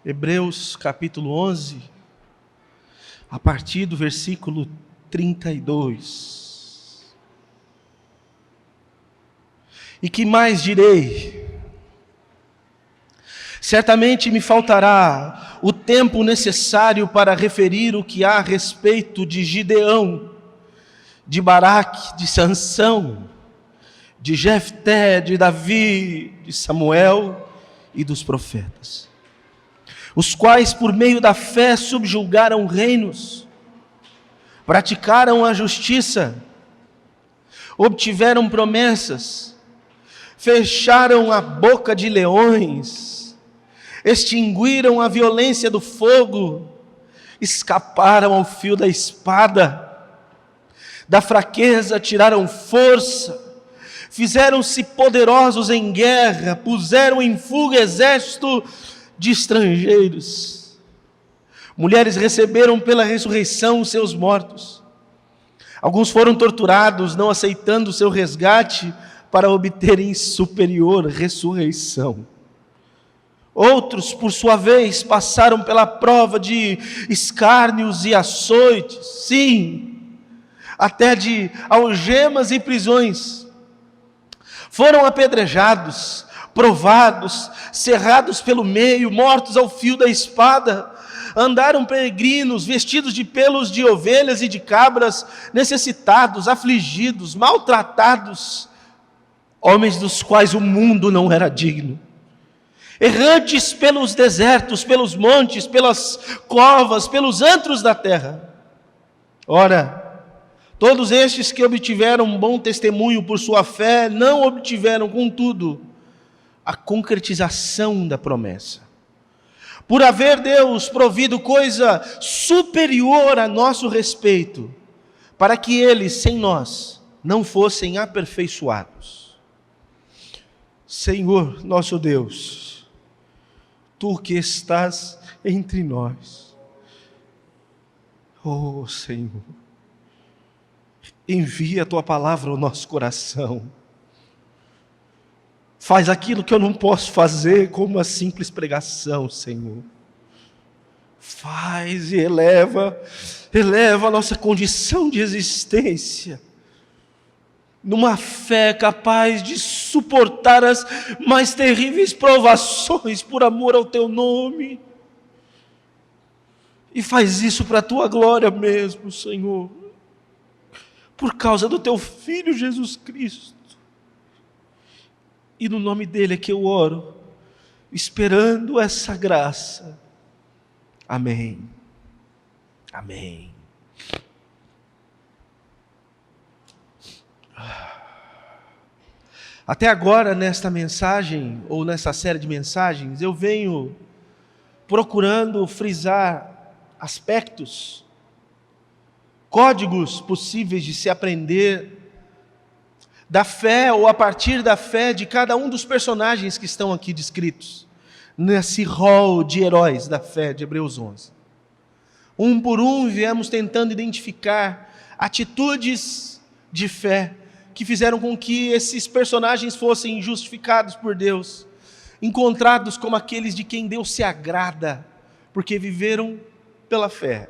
Hebreus capítulo 11, a partir do versículo 32. E que mais direi? Certamente me faltará o tempo necessário para referir o que há a respeito de Gideão, de Baraque, de Sansão, de Jefté, de Davi, de Samuel e dos profetas, os quais por meio da fé subjugaram reinos, praticaram a justiça, obtiveram promessas, fecharam a boca de leões, extinguiram a violência do fogo, escaparam ao fio da espada, da fraqueza tiraram força, fizeram-se poderosos em guerra, puseram em fuga exército de estrangeiros. Mulheres receberam pela ressurreição seus mortos. Alguns foram torturados, não aceitando seu resgate para obterem superior ressurreição. Outros, por sua vez, passaram pela prova de escárnios e açoites, sim, até de algemas e prisões. Foram apedrejados, provados, cerrados pelo meio, mortos ao fio da espada. Andaram peregrinos, vestidos de pelos de ovelhas e de cabras, necessitados, afligidos, maltratados, homens dos quais o mundo não era digno. Errantes pelos desertos, pelos montes, pelas covas, pelos antros da terra. Ora, todos estes que obtiveram um bom testemunho por sua fé, não obtiveram, contudo, a concretização da promessa. Por haver Deus provido coisa superior a nosso respeito, para que eles, sem nós, não fossem aperfeiçoados. Senhor, nosso Deus, Tu que estás entre nós, oh Senhor, envia a Tua palavra ao nosso coração. Faz aquilo que eu não posso fazer com uma simples pregação, Senhor. Faz e eleva a nossa condição de existência, numa fé capaz de suportar as mais terríveis provações por amor ao Teu nome. E faz isso para a Tua glória mesmo, Senhor, por causa do Teu Filho Jesus Cristo. E no nome dele é que eu oro, esperando essa graça. Amém. Amém. Até agora, nesta mensagem, ou nessa série de mensagens, eu venho procurando frisar aspectos, códigos possíveis de se aprender da fé, ou a partir da fé de cada um dos personagens que estão aqui descritos, nesse rol de heróis da fé de Hebreus 11. Um por um, viemos tentando identificar atitudes de fé, que fizeram com que esses personagens fossem justificados por Deus, encontrados como aqueles de quem Deus se agrada, porque viveram pela fé.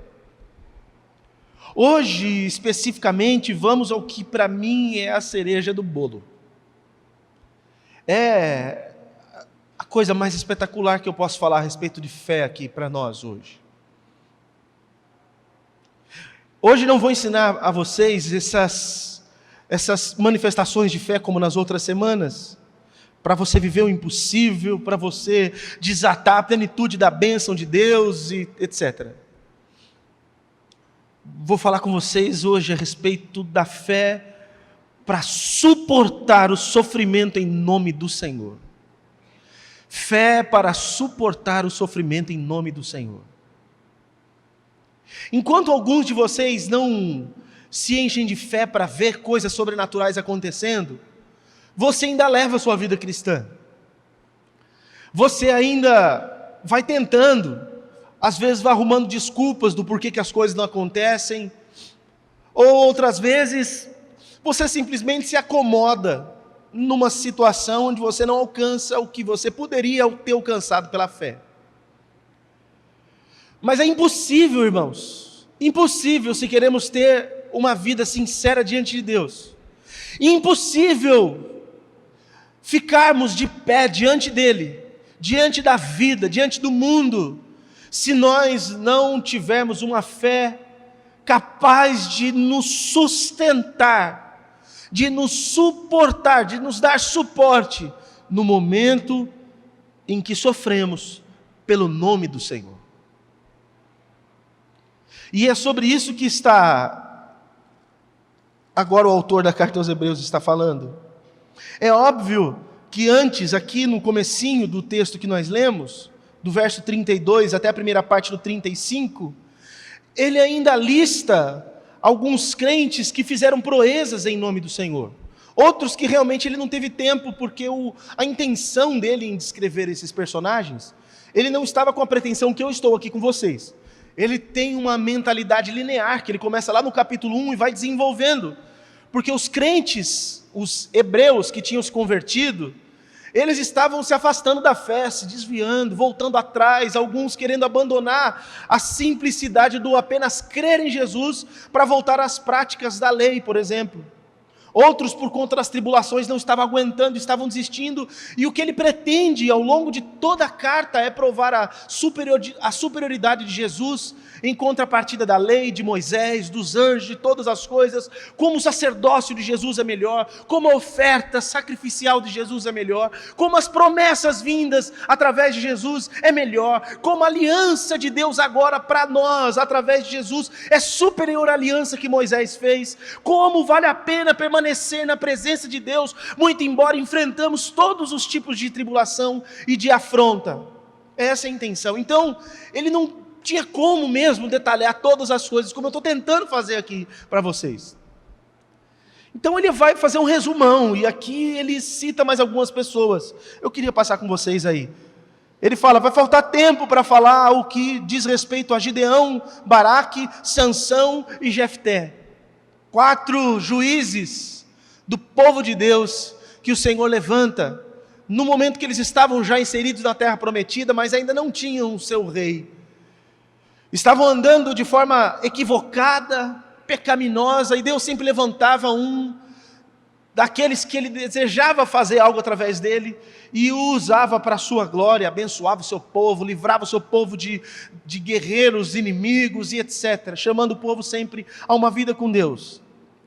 Hoje, especificamente, vamos ao que para mim é a cereja do bolo. É a coisa mais espetacular que eu posso falar a respeito de fé aqui para nós hoje. Hoje não vou ensinar a vocês essas manifestações de fé como nas outras semanas, para você viver o impossível, para você desatar a plenitude da bênção de Deus, e etc. Vou falar com vocês hoje a respeito da fé para suportar o sofrimento em nome do Senhor. Fé para suportar o sofrimento em nome do Senhor. Enquanto alguns de vocês não se enchem de fé para ver coisas sobrenaturais acontecendo, você ainda leva a sua vida cristã. Você ainda vai tentando, às vezes vai arrumando desculpas do porquê que as coisas não acontecem, ou outras vezes você simplesmente se acomoda numa situação onde você não alcança o que você poderia ter alcançado pela fé. Mas é impossível, irmãos, impossível se queremos ter uma vida sincera diante de Deus. Impossível ficarmos de pé diante dEle, diante da vida, diante do mundo, se nós não tivermos uma fé capaz de nos sustentar, de nos suportar, de nos dar suporte no momento em que sofremos pelo nome do Senhor. E é sobre isso que está agora o autor da carta aos Hebreus está falando. É óbvio que antes, aqui no comecinho do texto que nós lemos, do verso 32 até a primeira parte do 35, ele ainda lista alguns crentes que fizeram proezas em nome do Senhor. Outros que realmente ele não teve tempo, porque a intenção dele em descrever esses personagens, ele não estava com a pretensão que eu estou aqui com vocês. Ele tem uma mentalidade linear, que ele começa lá no capítulo 1 e vai desenvolvendo. Porque os crentes, os hebreus que tinham se convertido, eles estavam se afastando da fé, se desviando, voltando atrás, alguns querendo abandonar a simplicidade do apenas crer em Jesus para voltar às práticas da lei, por exemplo. Outros, por conta das tribulações, não estavam aguentando, estavam desistindo, e o que ele pretende ao longo de toda a carta é provar a superioridade de Jesus em contrapartida da lei, de Moisés, dos anjos, de todas as coisas, como o sacerdócio de Jesus é melhor, como a oferta sacrificial de Jesus é melhor, como as promessas vindas através de Jesus é melhor, como a aliança de Deus agora para nós, através de Jesus, é superior à aliança que Moisés fez, como vale a pena permanecer na presença de Deus, muito embora enfrentamos todos os tipos de tribulação e de afronta. Essa é a intenção. Então, ele não tinha como mesmo detalhar todas as coisas, como eu estou tentando fazer aqui para vocês. Então ele vai fazer um resumão, e aqui ele cita mais algumas pessoas. Eu queria passar com vocês aí. Ele fala, vai faltar tempo para falar o que diz respeito a Gideão, Baraque, Sansão e Jefté. 4 juízes do povo de Deus que o Senhor levanta, no momento que eles estavam já inseridos na terra prometida, mas ainda não tinham o seu rei. Estavam andando de forma equivocada, pecaminosa, e Deus sempre levantava um daqueles que ele desejava fazer algo através dele, e o usava para a sua glória, abençoava o seu povo, livrava o seu povo de guerreiros inimigos e etc., chamando o povo sempre a uma vida com Deus.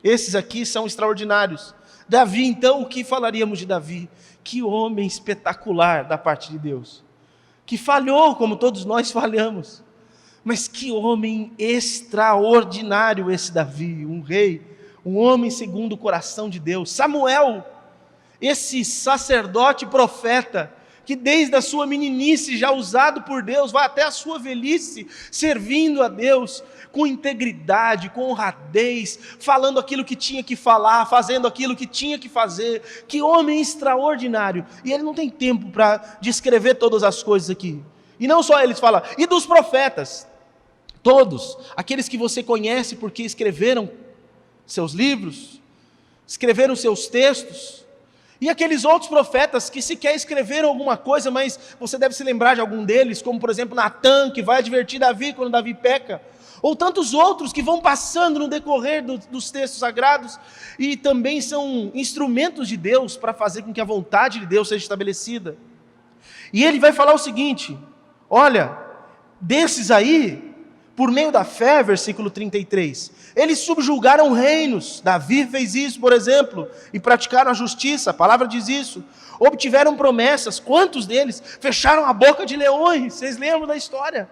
Esses aqui são extraordinários. Davi, então, o que falaríamos de Davi? Que homem espetacular da parte de Deus, que falhou como todos nós falhamos, mas que homem extraordinário esse Davi, um rei, um homem segundo o coração de Deus. Samuel, esse sacerdote profeta, que desde a sua meninice já usado por Deus, vai até a sua velhice, servindo a Deus, com integridade, com honradez, falando aquilo que tinha que falar, fazendo aquilo que tinha que fazer. Que homem extraordinário. E ele não tem tempo para descrever todas as coisas aqui. E não só eles falam, e dos profetas, todos, aqueles que você conhece porque escreveram seus livros, escreveram seus textos, e aqueles outros profetas que sequer escreveram alguma coisa, mas você deve se lembrar de algum deles, como por exemplo Natã, que vai advertir Davi quando Davi peca, ou tantos outros que vão passando no decorrer dos textos sagrados, e também são instrumentos de Deus para fazer com que a vontade de Deus seja estabelecida. E ele vai falar o seguinte, olha, desses aí, por meio da fé, versículo 33, eles subjugaram reinos. Davi fez isso, por exemplo, e praticaram a justiça, a palavra diz isso. Obtiveram promessas. Quantos deles fecharam a boca de leões? Vocês lembram da história?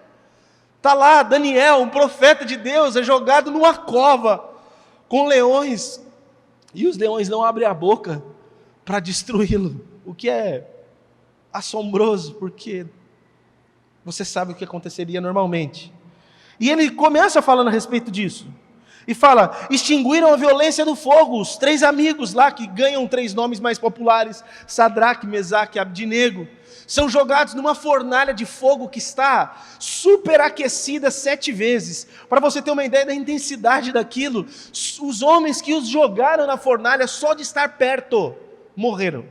Está lá Daniel, um profeta de Deus, é jogado numa cova com leões, e os leões não abrem a boca para destruí-lo, o que é assombroso, porque você sabe o que aconteceria normalmente. E ele começa falando a respeito disso. E fala, extinguiram a violência do fogo. Os 3 amigos lá, que ganham 3 nomes mais populares, Sadraque, Mesaque e Abdinego, são jogados numa fornalha de fogo que está superaquecida 7 vezes. Para você ter uma ideia da intensidade daquilo, os homens que os jogaram na fornalha, só de estar perto, morreram.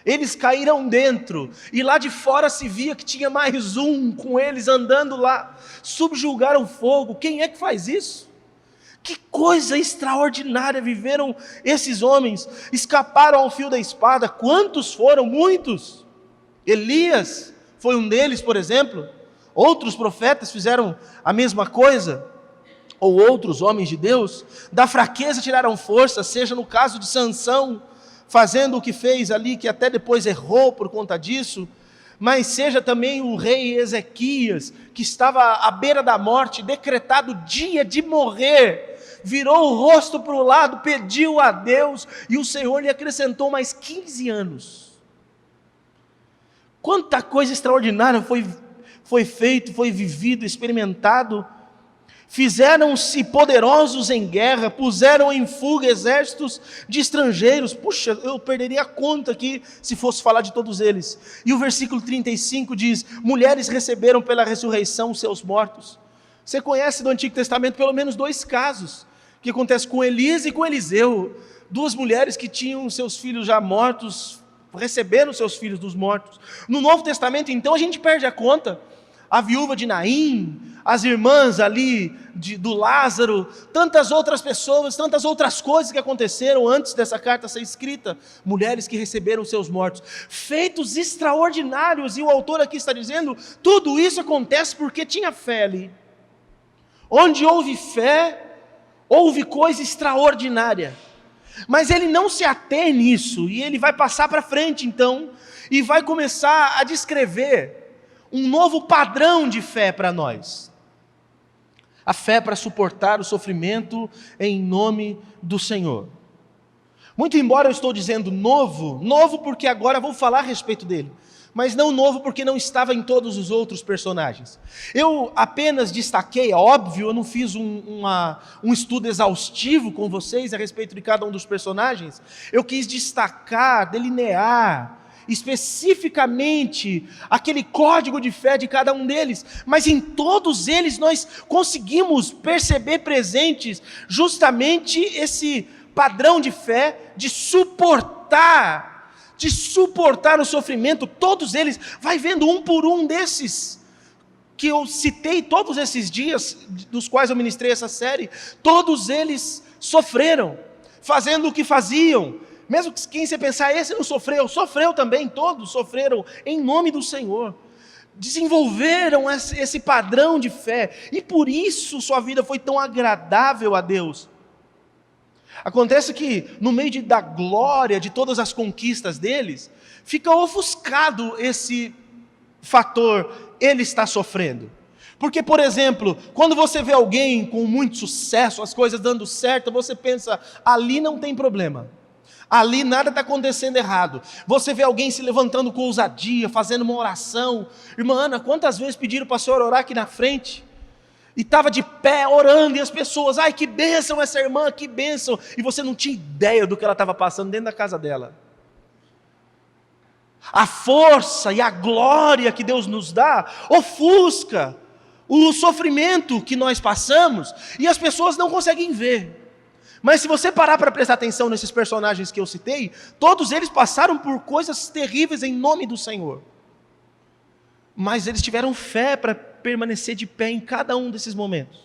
Eles caíram dentro, e lá de fora se via que tinha mais um com eles andando lá, subjugaram o fogo. Quem é que faz isso? Que coisa extraordinária viveram esses homens, escaparam ao fio da espada. Quantos foram? Muitos. Elias foi um deles, por exemplo. Outros profetas fizeram a mesma coisa, ou outros homens de Deus. Da fraqueza tiraram força, seja no caso de Sansão, fazendo o que fez ali, que até depois errou por conta disso, mas seja também o rei Ezequias, que estava à beira da morte, decretado dia de morrer, virou o rosto para o lado, pediu a Deus, e o Senhor lhe acrescentou mais 15 anos. Quanta coisa extraordinária foi feito, foi vivido, experimentado. Fizeram-se poderosos em guerra, puseram em fuga exércitos de estrangeiros. Puxa, eu perderia a conta aqui se fosse falar de todos eles. E o versículo 35 diz: mulheres receberam pela ressurreição os seus mortos. Você conhece do Antigo Testamento pelo menos 2 casos, que acontece com Elias e com Eliseu. 2 mulheres que tinham seus filhos já mortos, receberam seus filhos dos mortos. No Novo Testamento, então, a gente perde a conta. A viúva de Naim, as irmãs ali do Lázaro, tantas outras pessoas, tantas outras coisas que aconteceram antes dessa carta ser escrita. Mulheres que receberam seus mortos, feitos extraordinários, e o autor aqui está dizendo, tudo isso acontece porque tinha fé ali. Onde houve fé, houve coisa extraordinária. Mas ele não se atém nisso, e ele vai passar para frente então, e vai começar a descrever um novo padrão de fé para nós. A fé para suportar o sofrimento em nome do Senhor. Muito embora eu estou dizendo novo porque agora vou falar a respeito dele, mas não novo porque não estava em todos os outros personagens. Eu apenas destaquei, é óbvio, eu não fiz um estudo exaustivo com vocês a respeito de cada um dos personagens. Eu quis destacar, delinear especificamente aquele código de fé de cada um deles, mas em todos eles nós conseguimos perceber presentes justamente esse padrão de fé de suportar o sofrimento. Todos eles, vai vendo um por um desses que eu citei todos esses dias dos quais eu ministrei essa série, todos eles sofreram, fazendo o que faziam. Mesmo que quem você pensar, esse não sofreu também, todos sofreram em nome do Senhor. Desenvolveram esse padrão de fé, e por isso sua vida foi tão agradável a Deus. Acontece que no meio da glória de todas as conquistas deles, fica ofuscado esse fator, ele está sofrendo. Porque, por exemplo, quando você vê alguém com muito sucesso, as coisas dando certo, você pensa, ali não tem problema. Ali nada está acontecendo errado. Você vê alguém se levantando com ousadia, fazendo uma oração. Irmã Ana, quantas vezes pediram para a senhora orar aqui na frente? E estava de pé orando, e as pessoas, ai que bênção essa irmã, que bênção. E você não tinha ideia do que ela estava passando dentro da casa dela. A força e a glória que Deus nos dá ofusca o sofrimento que nós passamos, e as pessoas não conseguem ver. Mas se você parar para prestar atenção nesses personagens que eu citei, todos eles passaram por coisas terríveis em nome do Senhor. Mas eles tiveram fé para permanecer de pé em cada um desses momentos.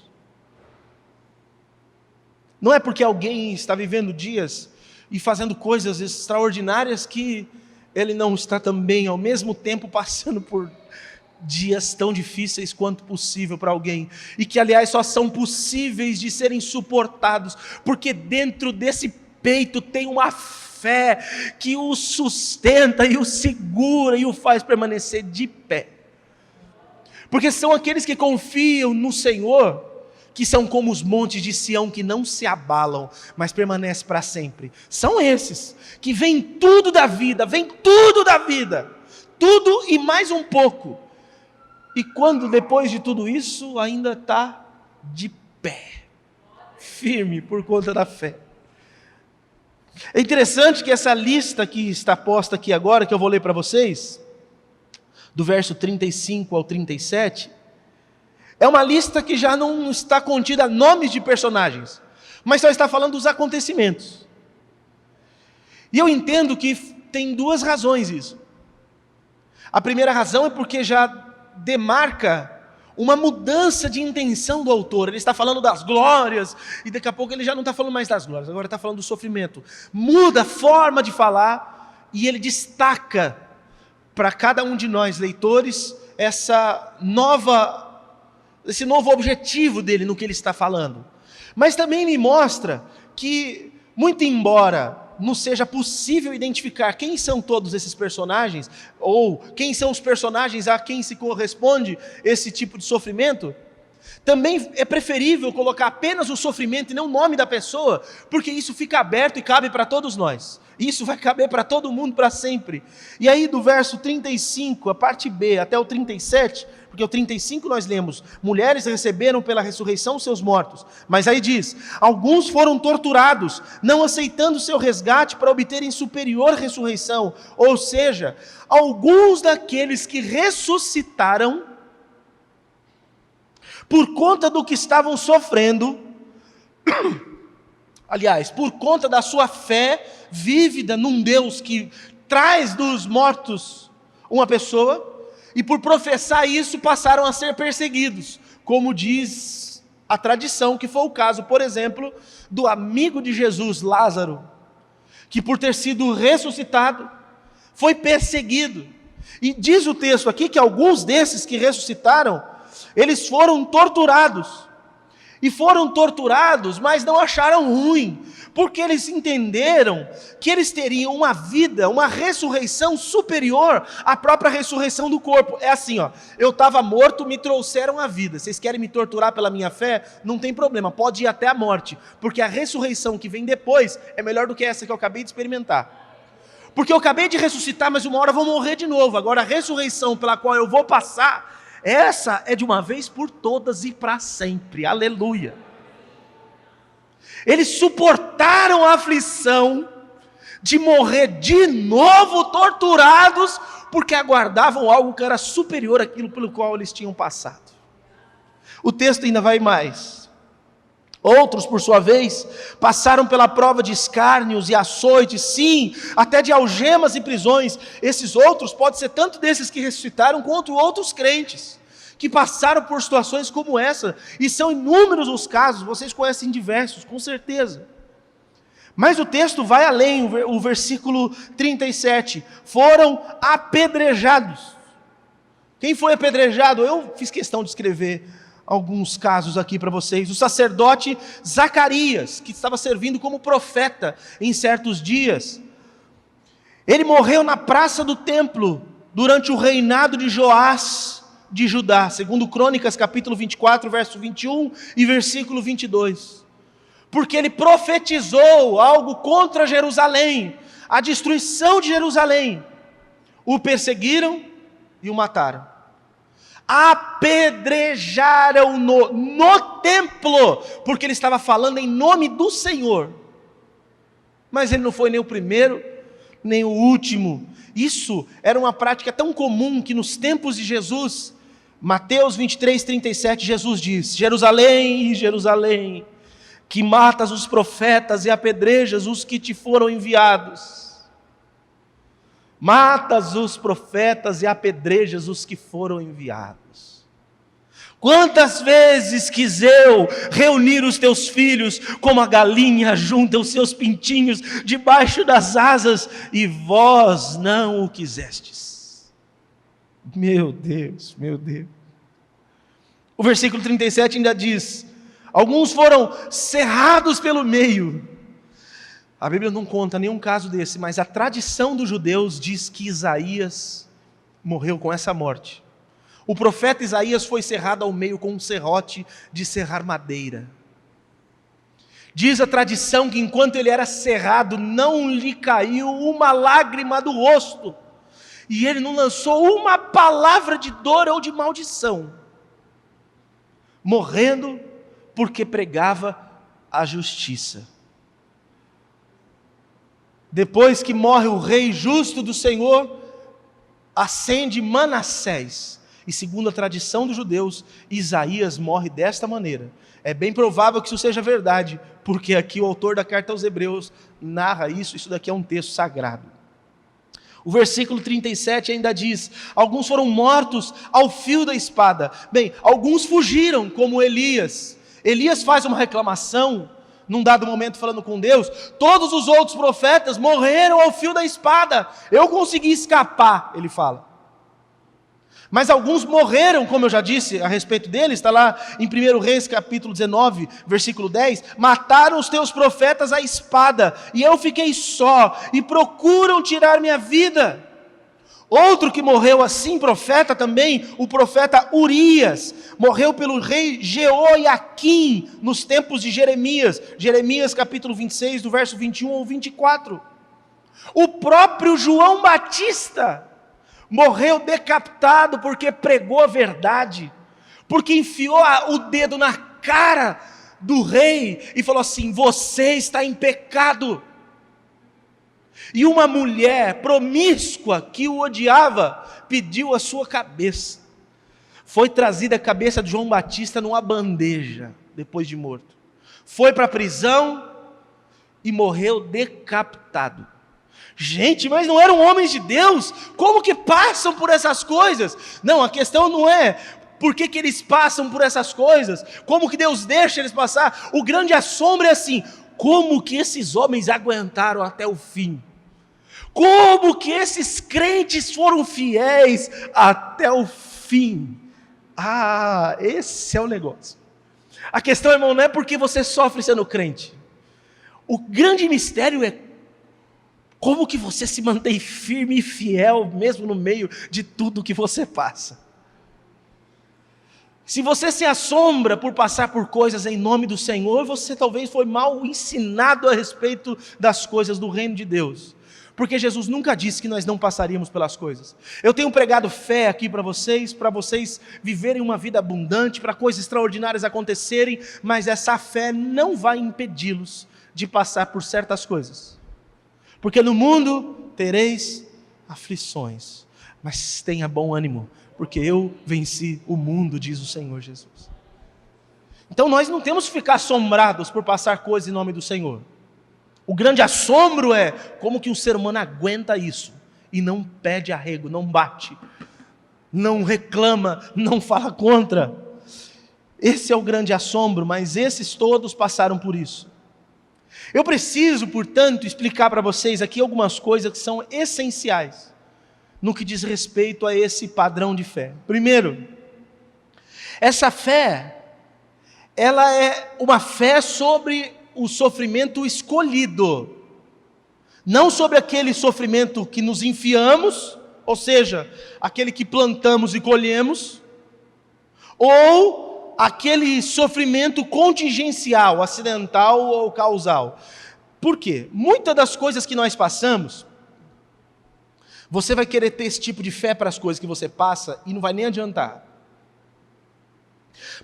Não é porque alguém está vivendo dias e fazendo coisas extraordinárias que ele não está também ao mesmo tempo passando por dias tão difíceis quanto possível para alguém, e que aliás só são possíveis de serem suportados, porque dentro desse peito tem uma fé que o sustenta e o segura e o faz permanecer de pé, porque são aqueles que confiam no Senhor, que são como os montes de Sião que não se abalam, mas permanecem para sempre. São esses que vem tudo da vida, tudo e mais um pouco. E quando depois de tudo isso ainda está de pé, firme por conta da fé. É interessante que essa lista que está posta aqui agora, que eu vou ler para vocês, do verso 35 ao 37, é uma lista que já não está contida nomes de personagens, mas só está falando dos acontecimentos. E eu entendo que tem duas razões isso. A primeira razão é porque já demarca uma mudança de intenção do autor. Ele está falando das glórias, e daqui a pouco ele já não está falando mais das glórias, agora está falando do sofrimento. Muda a forma de falar, e ele destaca para cada um de nós, leitores, esse novo objetivo dele no que ele está falando. Mas também me mostra que, muito embora não seja possível identificar quem são todos esses personagens, ou quem são os personagens a quem se corresponde esse tipo de sofrimento, também é preferível colocar apenas o sofrimento e não o nome da pessoa, porque isso fica aberto e cabe para todos nós. Isso vai caber para todo mundo para sempre. E aí do verso 35, a parte B, até o 37, porque o 35 nós lemos: mulheres receberam pela ressurreição seus mortos. Mas aí diz: alguns foram torturados, não aceitando seu resgate para obterem superior ressurreição. Ou seja, alguns daqueles que ressuscitaram, por conta do que estavam sofrendo, aliás, por conta da sua fé vívida num Deus que traz dos mortos uma pessoa, e por professar isso passaram a ser perseguidos, como diz a tradição, que foi o caso, por exemplo, do amigo de Jesus, Lázaro, que por ter sido ressuscitado, foi perseguido. E diz o texto aqui que alguns desses que ressuscitaram, eles foram torturados. E foram torturados, mas não acharam ruim, porque eles entenderam que eles teriam uma vida, uma ressurreição superior à própria ressurreição do corpo. É assim, eu estava morto, me trouxeram à vida. Vocês querem me torturar pela minha fé? Não tem problema, pode ir até a morte, porque a ressurreição que vem depois é melhor do que essa que eu acabei de experimentar. Porque eu acabei de ressuscitar, mas uma hora eu vou morrer de novo. Agora a ressurreição pela qual eu vou passar, essa é de uma vez por todas e para sempre. Aleluia. Eles suportaram a aflição de morrer de novo torturados, porque aguardavam algo que era superior àquilo pelo qual eles tinham passado. O texto ainda vai mais. Outros, por sua vez, passaram pela prova de escárnios e açoites, sim, até de algemas e prisões. Esses outros podem ser tanto desses que ressuscitaram, quanto outros crentes que passaram por situações como essa, e são inúmeros os casos, vocês conhecem diversos, com certeza. Mas o texto vai além, o versículo 37, foram apedrejados. Quem foi apedrejado? Eu fiz questão de escrever alguns casos aqui para vocês. O sacerdote Zacarias, que estava servindo como profeta em certos dias, ele morreu na praça do templo, durante o reinado de Joás, de Judá, segundo Crônicas capítulo 24, verso 21 e versículo 22, porque ele profetizou algo contra Jerusalém, a destruição de Jerusalém. O perseguiram e o mataram, apedrejaram-no no templo, porque ele estava falando em nome do Senhor, mas ele não foi nem o primeiro, nem o último. Isso era uma prática tão comum que nos tempos de Jesus, Mateus 23, 37, Jesus diz: Jerusalém, Jerusalém, que matas os profetas e apedrejas os que te foram enviados. Matas os profetas e apedrejas os que foram enviados. Quantas vezes quis eu reunir os teus filhos, como a galinha junta os seus pintinhos debaixo das asas, e vós não o quisestes. Meu Deus, meu Deus. O versículo 37 ainda diz: alguns foram cerrados pelo meio. A Bíblia não conta nenhum caso desse, mas a tradição dos judeus diz que Isaías morreu com essa morte. O profeta Isaías foi cerrado ao meio com um serrote de serrar madeira. Diz a tradição que enquanto ele era cerrado, não lhe caiu uma lágrima do rosto, e ele não lançou uma palavra de dor ou de maldição, morrendo porque pregava a justiça. Depois que morre o rei justo do Senhor, ascende Manassés, e segundo a tradição dos judeus, Isaías morre desta maneira. É bem provável que isso seja verdade, porque aqui o autor da carta aos Hebreus narra isso daqui é um texto sagrado. O versículo 37 ainda diz: alguns foram mortos ao fio da espada. Bem, alguns fugiram, como Elias. Elias faz uma reclamação, num dado momento falando com Deus. Todos os outros profetas morreram ao fio da espada. Eu consegui escapar, ele fala. Mas alguns morreram, como eu já disse a respeito deles, está lá em 1 Reis capítulo 19, versículo 10, mataram os teus profetas à espada, e eu fiquei só, e procuram tirar minha vida. Outro que morreu assim, profeta também, o profeta Urias, morreu pelo rei Jeoiaquim, nos tempos de Jeremias, Jeremias capítulo 26, do verso 21 ao 24. O próprio João Batista morreu decapitado porque pregou a verdade, porque enfiou o dedo na cara do rei e falou assim: você está em pecado. E uma mulher promíscua que o odiava pediu a sua cabeça. Foi trazida a cabeça de João Batista numa bandeja, depois de morto. Foi para a prisão e morreu decapitado. Gente, mas não eram homens de Deus? Como que passam por essas coisas? Não, a questão não é por que eles passam por essas coisas, como que Deus deixa eles passar. O grande assombro é assim: como que esses homens aguentaram até o fim? Como que esses crentes foram fiéis até o fim? Ah, esse é o negócio. A questão, irmão, não é porque você sofre sendo crente. O grande mistério é como que você se mantém firme e fiel, mesmo no meio de tudo que você passa. Se você se assombra por passar por coisas em nome do Senhor, você talvez foi mal ensinado a respeito das coisas do reino de Deus. Porque Jesus nunca disse que nós não passaríamos pelas coisas. Eu tenho pregado fé aqui para vocês viverem uma vida abundante, para coisas extraordinárias acontecerem, mas essa fé não vai impedi-los de passar por certas coisas. Porque no mundo tereis aflições, mas tenha bom ânimo, porque eu venci o mundo, diz o Senhor Jesus. Então nós não temos que ficar assombrados por passar coisas em nome do Senhor. O grande assombro é como que o ser humano aguenta isso e não pede arrego, não bate, não reclama, não fala contra. Esse é o grande assombro, mas esses todos passaram por isso. Eu preciso, portanto, explicar para vocês aqui algumas coisas que são essenciais no que diz respeito a esse padrão de fé. Primeiro, essa fé, ela é uma fé sobre o sofrimento escolhido, não sobre aquele sofrimento que nos enfiamos, ou seja, aquele que plantamos e colhemos, ou aquele sofrimento contingencial, acidental ou causal. Por quê? Muitas das coisas que nós passamos, você vai querer ter esse tipo de fé para as coisas que você passa e não vai nem adiantar.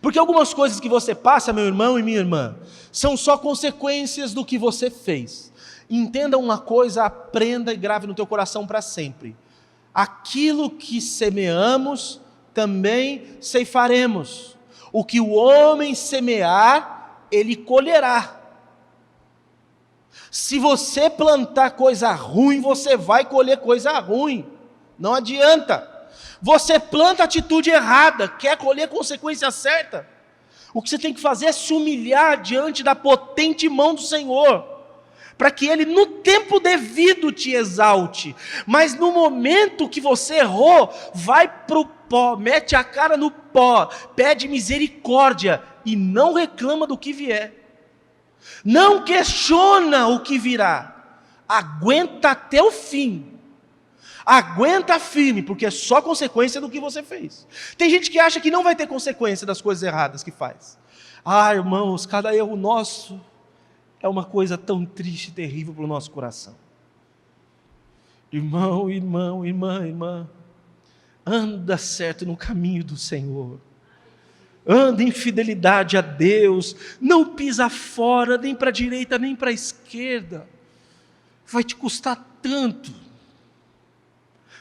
Porque algumas coisas que você passa, meu irmão e minha irmã, são só consequências do que você fez. Entenda uma coisa, aprenda e grave no teu coração para sempre. Aquilo que semeamos, também ceifaremos. O que o homem semear, ele colherá. Se você plantar coisa ruim, você vai colher coisa ruim. Não adianta. Você planta atitude errada, quer colher consequência certa. O que você tem que fazer é se humilhar diante da potente mão do Senhor, para que Ele no tempo devido te exalte. Mas no momento que você errou, vai para o pó, mete a cara no pó, pede misericórdia e não reclama do que vier. Não questiona o que virá. Aguenta até o fim. Aguenta firme, porque é só consequência do que você fez. Tem gente que acha que não vai ter consequência das coisas erradas que faz. Ah, irmãos, cada erro nosso é uma coisa tão triste e terrível para o nosso coração. Irmão, irmã, anda certo no caminho do Senhor. Anda em fidelidade a Deus. Não pisa fora, nem para a direita, nem para a esquerda. Vai te custar tanto.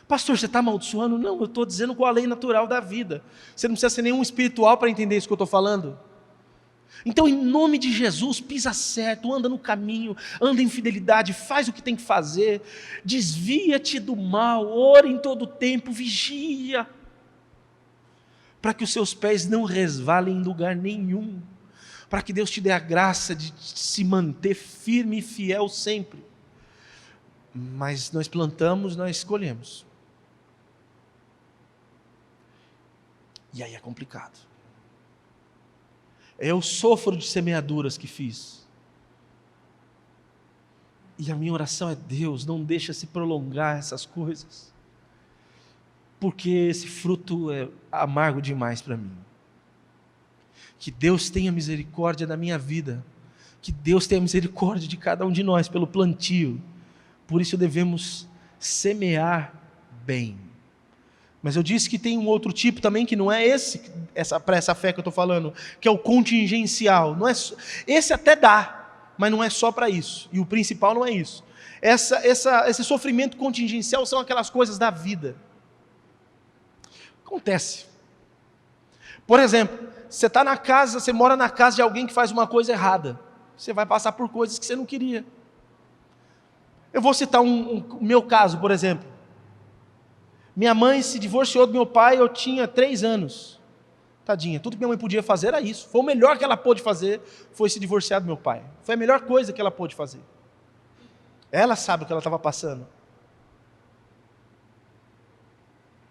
Pastor, você está amaldiçoando? Não, eu estou dizendo qual a lei natural da vida. Você não precisa ser nenhum espiritual para entender isso que eu estou falando. Então, em nome de Jesus, pisa certo, anda no caminho, anda em fidelidade, faz o que tem que fazer, desvia-te do mal, ora em todo o tempo, vigia, para que os seus pés não resvalem em lugar nenhum, para que Deus te dê a graça de se manter firme e fiel sempre. Mas nós plantamos, nós escolhemos. E aí é complicado. Eu sofro de semeaduras que fiz. E a minha oração é: Deus, não deixa se prolongar essas coisas, porque esse fruto é amargo demais para mim. Que Deus tenha misericórdia da minha vida, que Deus tenha misericórdia de cada um de nós pelo plantio. Por isso devemos semear bem. Mas eu disse que tem um outro tipo também, que não é para essa fé que eu estou falando, que é o contingencial. Não é, esse até dá, mas não é só para isso. E o principal não é isso. Esse sofrimento contingencial são aquelas coisas da vida. Acontece. Por exemplo, você mora na casa de alguém que faz uma coisa errada. Você vai passar por coisas que você não queria. Eu vou citar o meu caso, por exemplo. Minha mãe se divorciou do meu pai, eu tinha 3 anos. Tadinha, tudo que minha mãe podia fazer era isso. Foi o melhor que ela pôde fazer, foi se divorciar do meu pai. Foi a melhor coisa que ela pôde fazer. Ela sabe o que ela estava passando.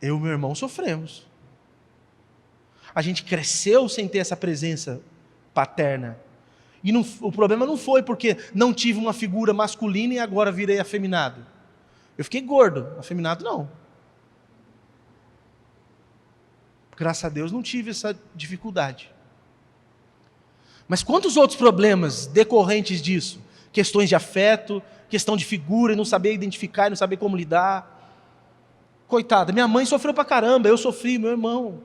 Eu e meu irmão sofremos. A gente cresceu sem ter essa presença paterna. E o problema não foi porque não tive uma figura masculina e agora virei afeminado. Eu fiquei gordo, afeminado não. Graças a Deus não tive essa dificuldade. Mas quantos outros problemas decorrentes disso? Questões de afeto, questão de figura, não saber identificar, não saber como lidar. Coitada, minha mãe sofreu pra caramba, eu sofri, meu irmão.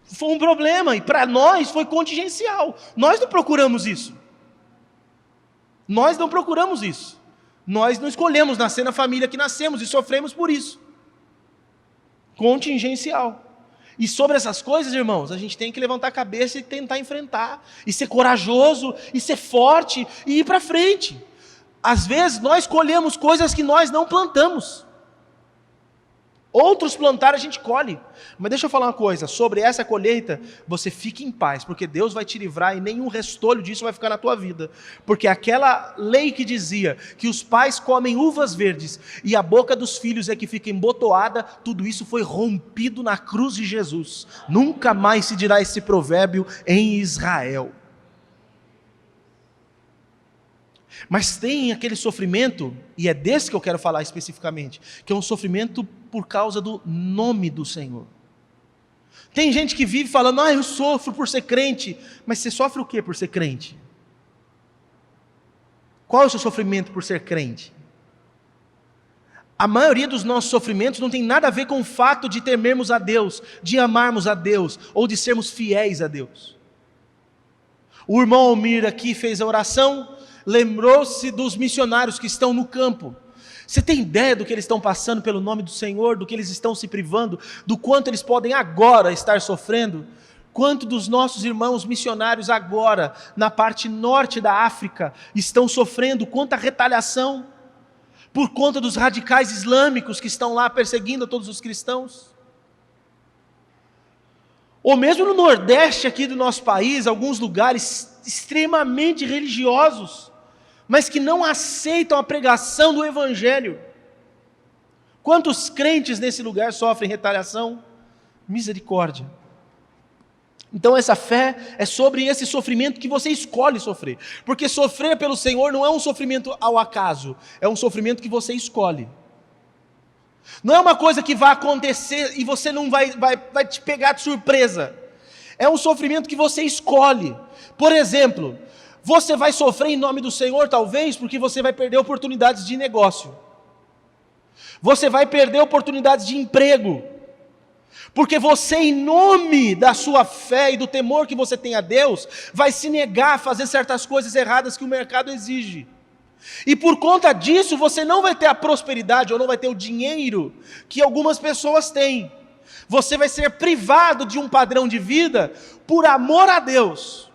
Foi um problema, e para nós foi contingencial. Nós não procuramos isso. Nós não procuramos isso. Nós não escolhemos nascer na família que nascemos e sofremos por isso. Contingencial. E sobre essas coisas, irmãos, a gente tem que levantar a cabeça e tentar enfrentar, e ser corajoso, e ser forte, e ir para frente. Às vezes nós colhemos coisas que nós não plantamos. Outros plantaram, a gente colhe. Mas deixa eu falar uma coisa, sobre essa colheita, você fique em paz, porque Deus vai te livrar e nenhum restolho disso vai ficar na tua vida. Porque aquela lei que dizia que os pais comem uvas verdes e a boca dos filhos é que fica embotoada, tudo isso foi rompido na cruz de Jesus. Nunca mais se dirá esse provérbio em Israel. Mas tem aquele sofrimento, e é desse que eu quero falar especificamente, que é um sofrimento por causa do nome do Senhor. Tem gente que vive falando: eu sofro por ser crente. Mas você sofre o que por ser crente? Qual é o seu sofrimento por ser crente? A maioria dos nossos sofrimentos não tem nada a ver com o fato de temermos a Deus, de amarmos a Deus, ou de sermos fiéis a Deus. O irmão Almir aqui fez a oração, lembrou-se dos missionários que estão no campo. Você tem ideia do que eles estão passando pelo nome do Senhor, do que eles estão se privando, do quanto eles podem agora estar sofrendo? Quanto dos nossos irmãos missionários agora, na parte norte da África, estão sofrendo quanta retaliação por conta dos radicais islâmicos que estão lá perseguindo a todos os cristãos? Ou mesmo no Nordeste aqui do nosso país, alguns lugares extremamente religiosos, mas que não aceitam a pregação do Evangelho. Quantos crentes nesse lugar sofrem retaliação? Misericórdia. Então essa fé é sobre esse sofrimento que você escolhe sofrer. Porque sofrer pelo Senhor não é um sofrimento ao acaso, é um sofrimento que você escolhe. Não é uma coisa que vai acontecer e você não vai te pegar de surpresa. É um sofrimento que você escolhe. Por exemplo, você vai sofrer em nome do Senhor, talvez, porque você vai perder oportunidades de negócio. Você vai perder oportunidades de emprego. Porque você, em nome da sua fé e do temor que você tem a Deus, vai se negar a fazer certas coisas erradas que o mercado exige. E por conta disso, você não vai ter a prosperidade ou não vai ter o dinheiro que algumas pessoas têm. Você vai ser privado de um padrão de vida por amor a Deus.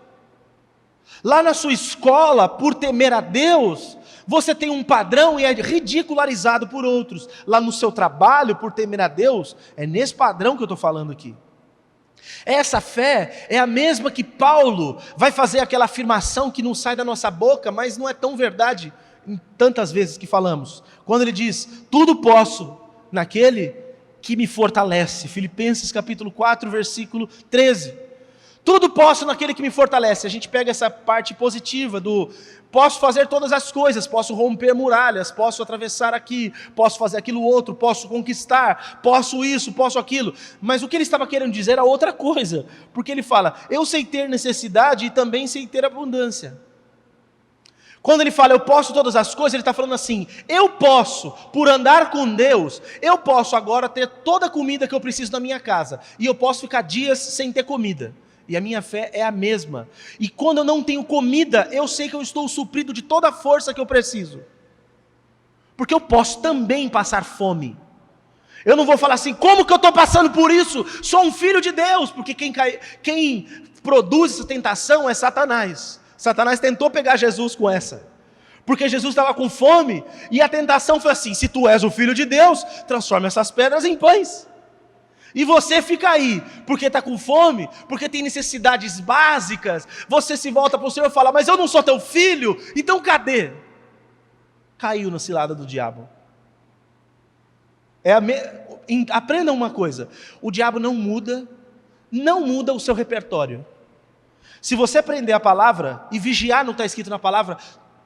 Lá na sua escola, por temer a Deus, você tem um padrão e é ridicularizado por outros. Lá no seu trabalho, por temer a Deus, é nesse padrão que eu estou falando aqui. Essa fé é a mesma que Paulo vai fazer aquela afirmação que não sai da nossa boca, mas não é tão verdade em tantas vezes que falamos. Quando ele diz, tudo posso naquele que me fortalece. Filipenses capítulo 4, versículo 13. Tudo posso naquele que me fortalece. A gente pega essa parte positiva do posso fazer todas as coisas, posso romper muralhas, posso atravessar aqui, posso fazer aquilo outro, posso conquistar, posso isso, posso aquilo. Mas o que ele estava querendo dizer era outra coisa, porque ele fala, eu sei ter necessidade e também sei ter abundância. Quando ele fala, eu posso todas as coisas, ele está falando assim, eu posso, por andar com Deus, eu posso agora ter toda a comida que eu preciso na minha casa, e eu posso ficar dias sem ter comida. E a minha fé é a mesma. E quando eu não tenho comida, eu sei que eu estou suprido de toda a força que eu preciso. Porque eu posso também passar fome. Eu não vou falar assim, como que eu estou passando por isso? Sou um filho de Deus. Porque quem produz essa tentação é Satanás. Satanás tentou pegar Jesus com essa. Porque Jesus estava com fome. E a tentação foi assim, se tu és o filho de Deus, transforma essas pedras em pães. E você fica aí, porque está com fome, porque tem necessidades básicas, você se volta para o Senhor e fala, mas eu não sou teu filho, então cadê? Caiu na cilada do diabo. Aprenda uma coisa, o diabo não muda o seu repertório. Se você aprender a palavra e vigiar no que está escrito na palavra,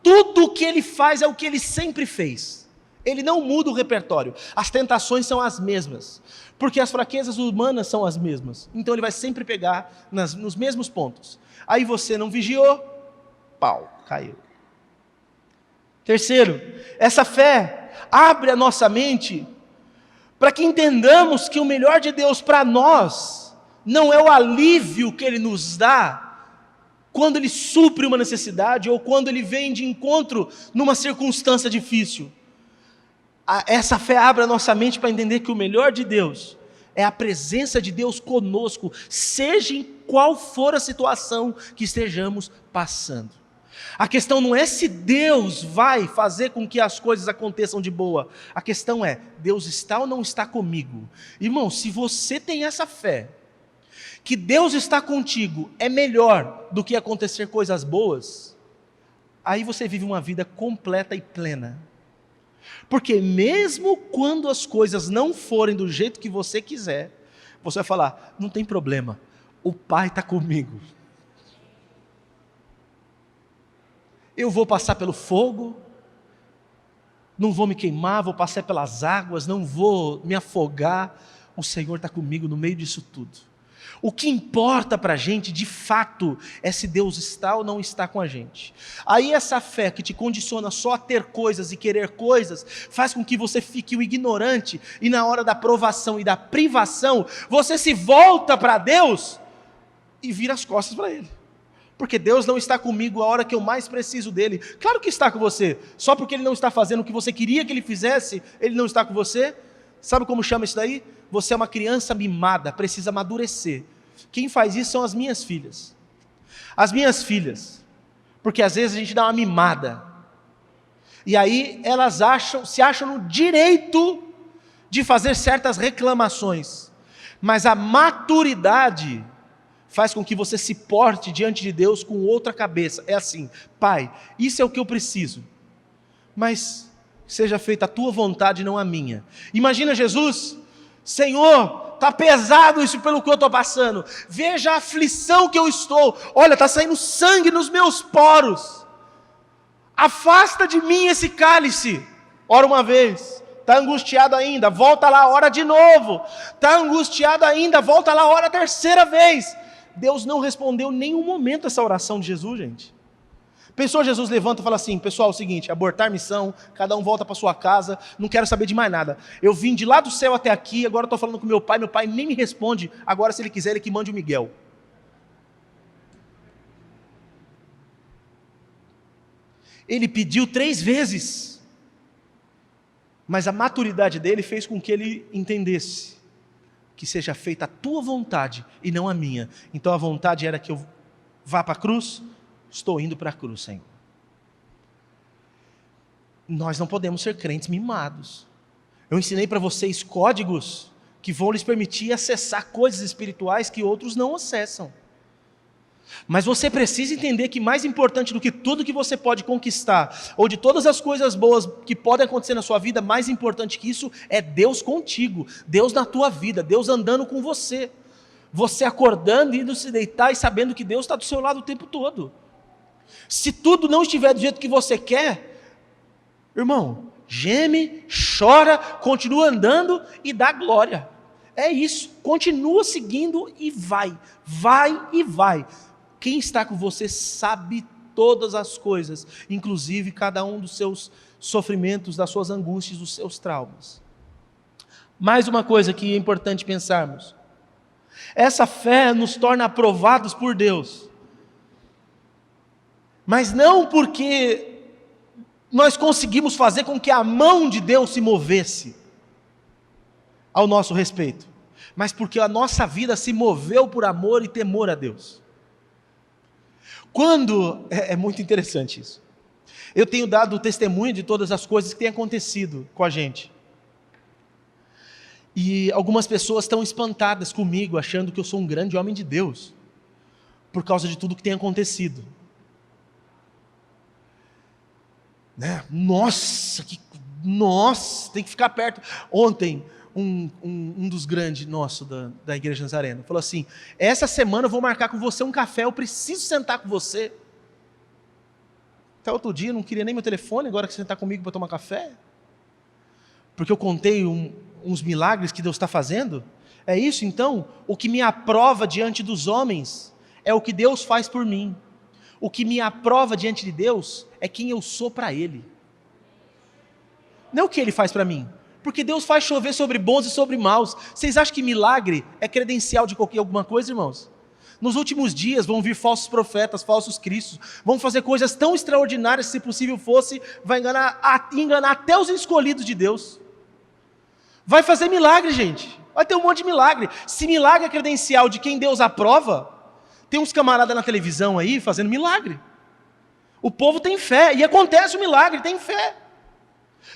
tudo o que ele faz é o que ele sempre fez. Ele não muda o repertório, as tentações são as mesmas, porque as fraquezas humanas são as mesmas, então ele vai sempre pegar nos mesmos pontos. Aí você não vigiou, pau, caiu. Terceiro, essa fé abre a nossa mente para que entendamos que o melhor de Deus para nós não é o alívio que Ele nos dá quando Ele supre uma necessidade ou quando Ele vem de encontro numa circunstância difícil. Essa fé abre a nossa mente para entender que o melhor de Deus é a presença de Deus conosco, seja em qual for a situação que estejamos passando. A questão não é se Deus vai fazer com que as coisas aconteçam de boa, a questão é, Deus está ou não está comigo? Irmão, se você tem essa fé, que Deus está contigo, é melhor do que acontecer coisas boas, aí você vive uma vida completa e plena. Porque mesmo quando as coisas não forem do jeito que você quiser, você vai falar, não tem problema, o Pai está comigo. Eu vou passar pelo fogo, não vou me queimar, vou passar pelas águas, não vou me afogar, o Senhor está comigo no meio disso tudo. O que importa para a gente, de fato, é se Deus está ou não está com a gente. Aí essa fé que te condiciona só a ter coisas e querer coisas, faz com que você fique o ignorante, e na hora da provação e da privação, você se volta para Deus e vira as costas para Ele. Porque Deus não está comigo a hora que eu mais preciso dEle. Claro que está com você, só porque Ele não está fazendo o que você queria que Ele fizesse, Ele não está com você. Sabe como chama isso daí? Você é uma criança mimada, precisa amadurecer. Quem faz isso são as minhas filhas. As minhas filhas. Porque às vezes a gente dá uma mimada. E aí elas se acham no direito de fazer certas reclamações. Mas a maturidade faz com que você se porte diante de Deus com outra cabeça. É assim, Pai, isso é o que eu preciso. Mas seja feita a tua vontade, não a minha. Imagina Jesus, Senhor, está pesado isso pelo que eu estou passando, veja a aflição que eu estou, olha, está saindo sangue nos meus poros, afasta de mim esse cálice. Ora uma vez, está angustiado ainda, volta lá, ora de novo, está angustiado ainda, volta lá, ora a terceira vez. Deus não respondeu em nenhum momento essa oração de Jesus, gente. Pensou, Jesus levanta e fala assim, pessoal, é o seguinte, abortar missão, cada um volta para sua casa, não quero saber de mais nada. Eu vim de lá do céu até aqui, agora estou falando com meu pai nem me responde, agora se ele quiser, ele que mande o Miguel. Ele pediu 3 vezes, mas a maturidade dele fez com que ele entendesse que seja feita a tua vontade e não a minha. Então a vontade era que eu vá para a cruz, estou indo para a cruz, Senhor. Nós não podemos ser crentes mimados. Eu ensinei para vocês códigos que vão lhes permitir acessar coisas espirituais que outros não acessam. Mas você precisa entender que mais importante do que tudo que você pode conquistar, ou de todas as coisas boas que podem acontecer na sua vida, mais importante que isso é Deus contigo, Deus na tua vida, Deus andando com você. Você acordando, indo se deitar e sabendo que Deus está do seu lado o tempo todo. Se tudo não estiver do jeito que você quer, irmão, geme, chora, continua andando e dá glória. É isso, continua seguindo e vai e vai. Quem está com você sabe todas as coisas, inclusive cada um dos seus sofrimentos, das suas angústias, dos seus traumas. Mais uma coisa que é importante pensarmos. Essa fé nos torna aprovados por Deus. Mas não porque nós conseguimos fazer com que a mão de Deus se movesse ao nosso respeito, mas porque a nossa vida se moveu por amor e temor a Deus. É muito interessante isso. Eu tenho dado testemunho de todas as coisas que têm acontecido com a gente. E algumas pessoas estão espantadas comigo, achando que eu sou um grande homem de Deus, por causa de tudo que tem acontecido. Né? Nossa, tem que ficar perto. Ontem, um dos grandes nossos da Igreja Nazarena falou assim: essa semana eu vou marcar com você um café, eu preciso sentar com você. Até outro dia eu não queria nem meu telefone, agora que você sentar comigo para tomar café, porque eu contei uns milagres que Deus está fazendo. É isso então? O que me aprova diante dos homens é o que Deus faz por mim. O que me aprova diante de Deus é quem eu sou para Ele, não o que Ele faz para mim. Porque Deus faz chover sobre bons e sobre maus. Vocês acham que milagre é credencial de alguma coisa, irmãos? Nos últimos dias vão vir falsos profetas, falsos cristos, vão fazer coisas tão extraordinárias, se possível fosse, vai enganar até os escolhidos de Deus. Vai fazer milagre, gente. Vai ter um monte de milagre. Se milagre é credencial de quem Deus aprova, tem uns camaradas na televisão aí fazendo milagre. O povo tem fé, e acontece o milagre, tem fé.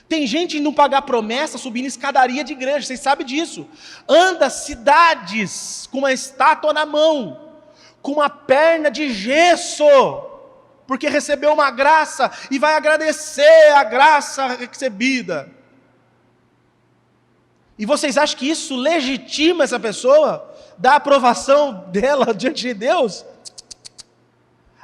Tem gente indo pagar promessa, subindo escadaria de igreja, vocês sabem disso. Anda cidades com uma estátua na mão, com uma perna de gesso, porque recebeu uma graça e vai agradecer a graça recebida. E vocês acham que isso legitima essa pessoa? Dá aprovação dela diante de Deus?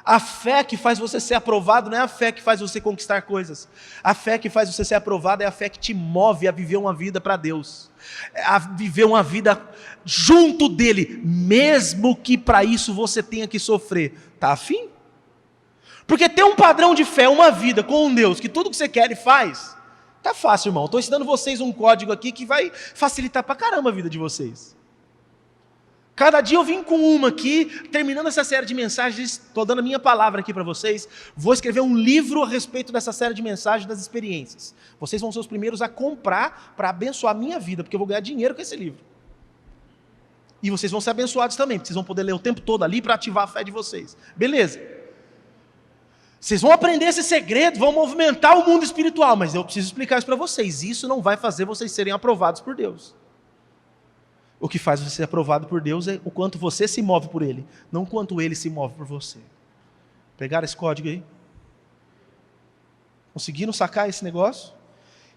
A fé que faz você ser aprovado não é a fé que faz você conquistar coisas. A fé que faz você ser aprovado é a fé que te move a viver uma vida para Deus, a viver uma vida junto dEle, mesmo que para isso você tenha que sofrer. Está afim? Porque ter um padrão de fé, uma vida com um Deus que tudo que você quer Ele faz, tá fácil, irmão. Estou ensinando vocês um código aqui que vai facilitar para caramba a vida de vocês. Cada dia eu vim com uma aqui, terminando essa série de mensagens, estou dando a minha palavra aqui para vocês, vou escrever um livro a respeito dessa série de mensagens das experiências. Vocês vão ser os primeiros a comprar para abençoar a minha vida, porque eu vou ganhar dinheiro com esse livro. E vocês vão ser abençoados também, porque vocês vão poder ler o tempo todo ali para ativar a fé de vocês. Beleza. Vocês vão aprender esse segredo, vão movimentar o mundo espiritual, mas eu preciso explicar isso para vocês. Isso não vai fazer vocês serem aprovados por Deus. O que faz você ser aprovado por Deus é o quanto você se move por Ele, não o quanto Ele se move por você. Pegaram esse código aí? Conseguiram sacar esse negócio?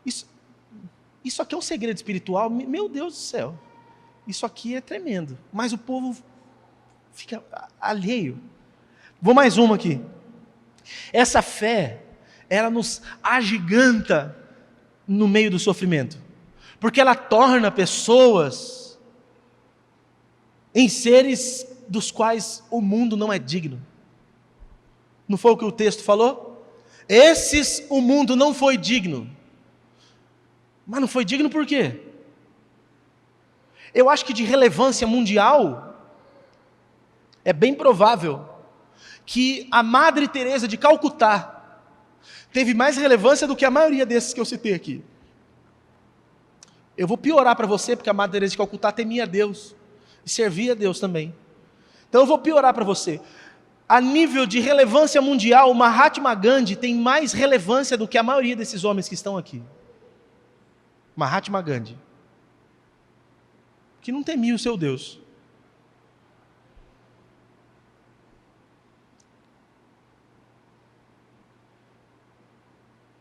Isso aqui é um segredo espiritual, meu Deus do céu. Isso aqui é tremendo, mas o povo fica alheio. Vou mais uma aqui. Essa fé, ela nos agiganta no meio do sofrimento, porque ela torna pessoas em seres dos quais o mundo não é digno. Não foi o que o texto falou? Esses o mundo não foi digno. Mas não foi digno por quê? Eu acho que de relevância mundial, é bem provável que a Madre Teresa de Calcutá teve mais relevância do que a maioria desses que eu citei aqui. Eu vou piorar para você, porque a Madre Teresa de Calcutá temia a Deus e servia a Deus também. Então eu vou piorar para você. A nível de relevância mundial, o Mahatma Gandhi tem mais relevância do que a maioria desses homens que estão aqui. Mahatma Gandhi, que não temia o seu Deus.